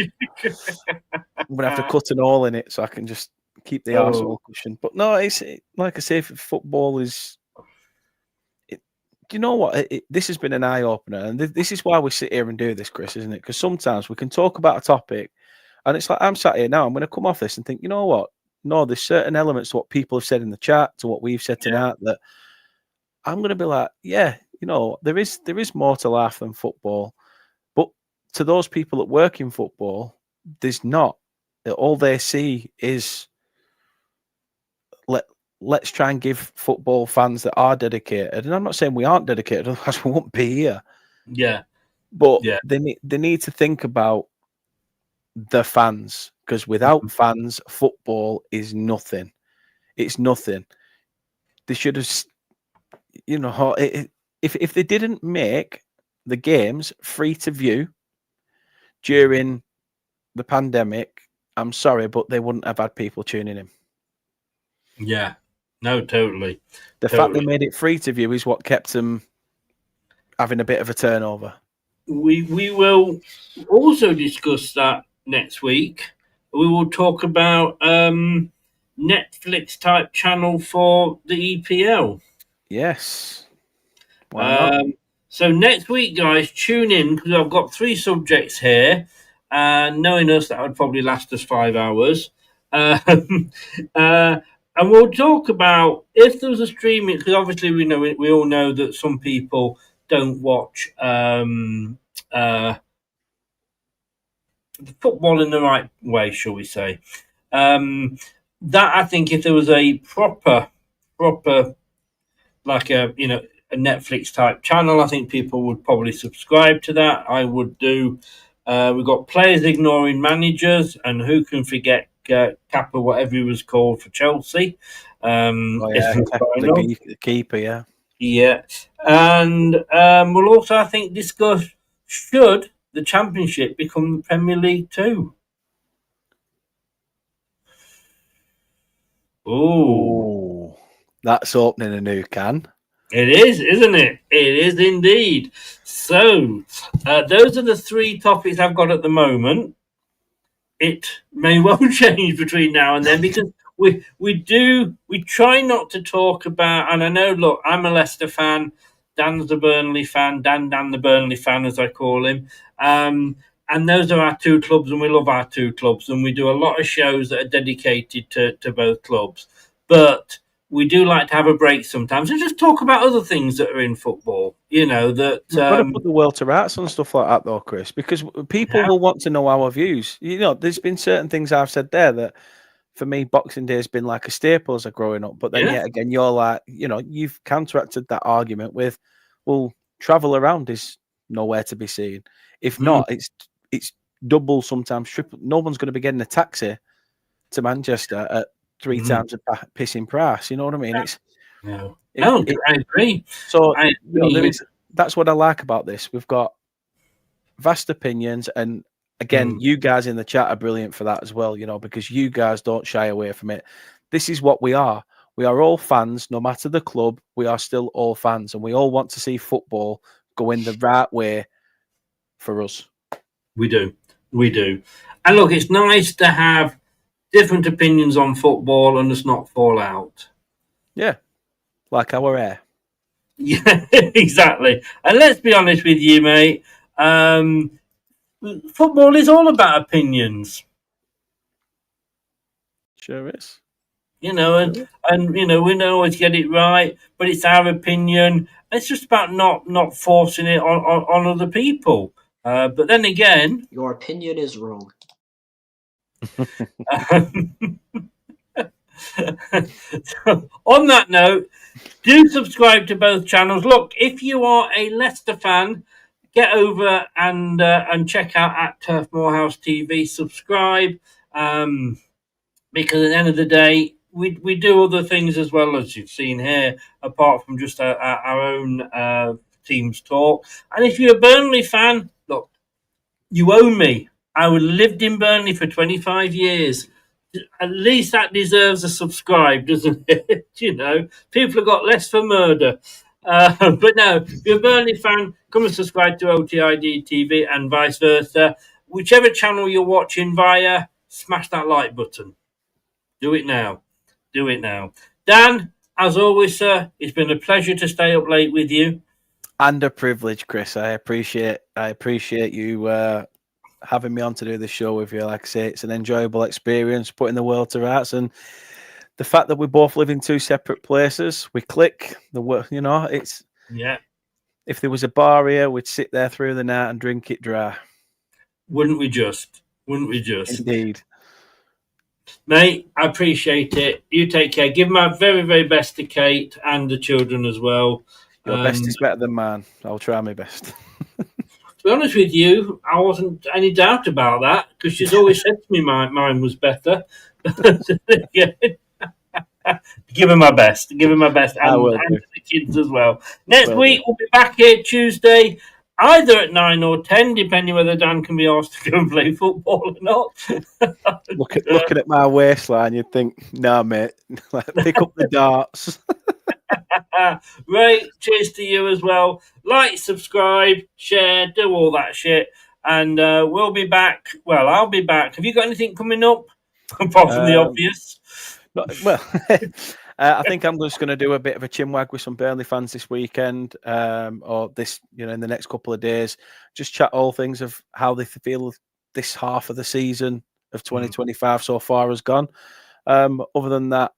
going to have to cut an hole in it so I can just keep the arsehole cushion. But no, it's like I say, football is... Do you know what? This has been an eye-opener. And this is why we sit here and do this, Chris, isn't it? Because sometimes we can talk about a topic and it's like, I'm sat here now, I'm going to come off this and think, you know what? No, there's certain elements to what people have said in the chat, to what we've said tonight, that I'm going to be like, there is more to life than football. But to those people that work in football, there's not. All they see is let's try and give football fans that are dedicated, and I'm not saying we aren't dedicated, otherwise we wouldn't be here. Yeah. But Yeah. they need to think about the fans, because without fans, football is nothing. It's nothing. They should have, if they didn't make the games free to view during the pandemic, I'm sorry, but they wouldn't have had people tuning in. Yeah. No, totally. The fact they made it free to view is what kept them having a bit of a turnover. We will also discuss that next week. We will talk about Netflix type channel for the EPL. Yes. Why not? So next week, guys, tune in, because I've got 3 subjects here. Knowing us, that would probably last us 5 hours. And we'll talk about if there was a streaming, because obviously we all know that some people don't watch football in the right way, shall we say. That, I think, if there was a proper like a Netflix type channel, I think people would probably subscribe to that. I would do. We've got players ignoring managers, and who can forget Kappa, whatever he was called for Chelsea. The keeper, yeah. Yeah, and we'll also, I think, discuss should the Championship become the Premier League too. Oh, that's opening a new can. It is, isn't it? It is indeed. So, those are the 3 topics I've got at the moment. It may well change between now and then, because we try not to talk about, and I know, look, I'm a Leicester fan, Dan's a Burnley fan, Dan the Burnley fan, as I call him. And those are our 2 clubs, and we love our 2 clubs, and we do a lot of shows that are dedicated to both clubs. But we do like to have a break sometimes and just talk about other things that are in football. We've got to put the world to rights on stuff like that, though, Chris, because people will want to know our views. There's been certain things I've said there that, for me, Boxing Day has been like a staple as a growing up. But then, yet again, you're like, you've counteracted that argument with, well, travel around is nowhere to be seen. If not, it's double, sometimes triple. No one's going to be getting a taxi to Manchester at 3 times a pissing price. You know what I mean? I agree. So that's what I like about this. We've got vast opinions, and again, you guys in the chat are brilliant for that as well. Because you guys don't shy away from it. This is what we are. We are all fans, no matter the club. We are still all fans, and we all want to see football go in the right way for us. We do. And look, it's nice to have different opinions on football and just not fall out. Yeah, like our hair. Yeah, exactly. And let's be honest with you, mate. Football is all about opinions. Sure is. And we don't always get it right, but it's our opinion. It's just about not forcing it on other people. But then again, your opinion is wrong. On that note, do subscribe to both channels. Look, if you are a Leicester fan, get over and check out at Turf Moorhouse TV. Subscribe, because at the end of the day, we do other things as well, as you've seen here, apart from just our own team's talk. And if you're a Burnley fan, look, you owe me. I lived in Burnley for 25 years. At least that deserves a subscribe, doesn't it? People have got less for murder. But no, if you're a Burnley fan, come and subscribe to OTID TV and vice versa. Whichever channel you're watching via, smash that like button. Do it now. Dan, as always, sir, it's been a pleasure to stay up late with you. And a privilege, Chris. I appreciate you having me on to do this show with you. Like I say, it's an enjoyable experience, putting the world to rights, and the fact that we both live in 2 separate places, we click. It's If there was a bar here, we'd sit there through the night and drink it dry. Wouldn't we just? Indeed. Mate, I appreciate it. You take care. Give my very, very best to Kate and the children as well. Your best is better than mine. I'll try my best. To be honest with you, I wasn't any doubt about that because she's always said to me mine was better. Yeah. Give her my best. Give her my best. And to the kids as well. Next week, we'll be back here Tuesday, either at 9 or 10, depending whether Dan can be asked to go and play football or not. Looking at my waistline, you'd think, nah, mate, pick up the darts. Right, cheers to you as well. Like, subscribe, share, do all that shit. And we'll be back. Well, I'll be back. Have you got anything coming up? Apart from the obvious. I think I'm just going to do a bit of a chinwag with some Burnley fans this weekend, or this, in the next couple of days. Just chat all things of how they feel this half of the season of 2025 so far has gone. Other than that,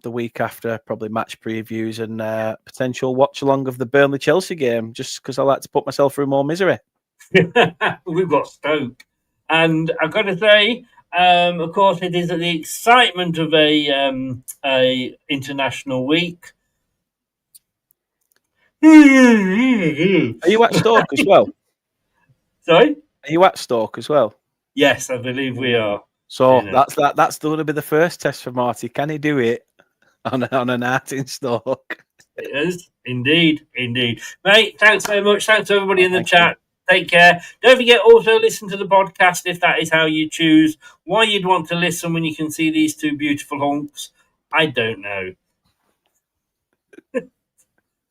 the week after, probably match previews and potential watch along of the Burnley Chelsea game, just because I like to put myself through more misery. We've got Stoke, and I've got to say, of course, it is the excitement of a international week. Are you at Stoke as well? Sorry, are you at Stoke as well? Yes, I believe we are. So that's going to be the first test for Marty. Can he do it on a night in Stoke? It is indeed, mate. Thanks very much. Thanks to everybody in the chat. Take care. Don't forget, also listen to the podcast if that is how you choose. Why you'd want to listen when you can see these two beautiful hunks, I don't know.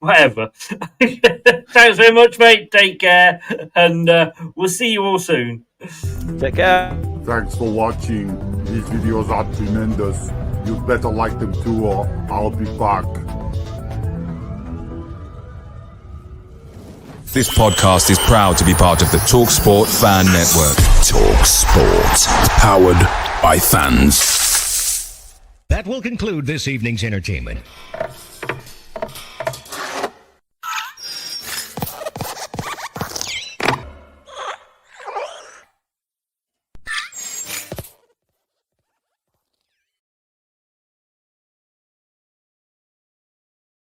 Whatever. Thanks very much, mate. Take care, and we'll see you all soon. Take care. Thanks for watching. These videos are tremendous. You better like them too, or I'll be back. This podcast is proud to be part of the TalkSport Fan Network. TalkSport. Powered by fans. That will conclude this evening's entertainment.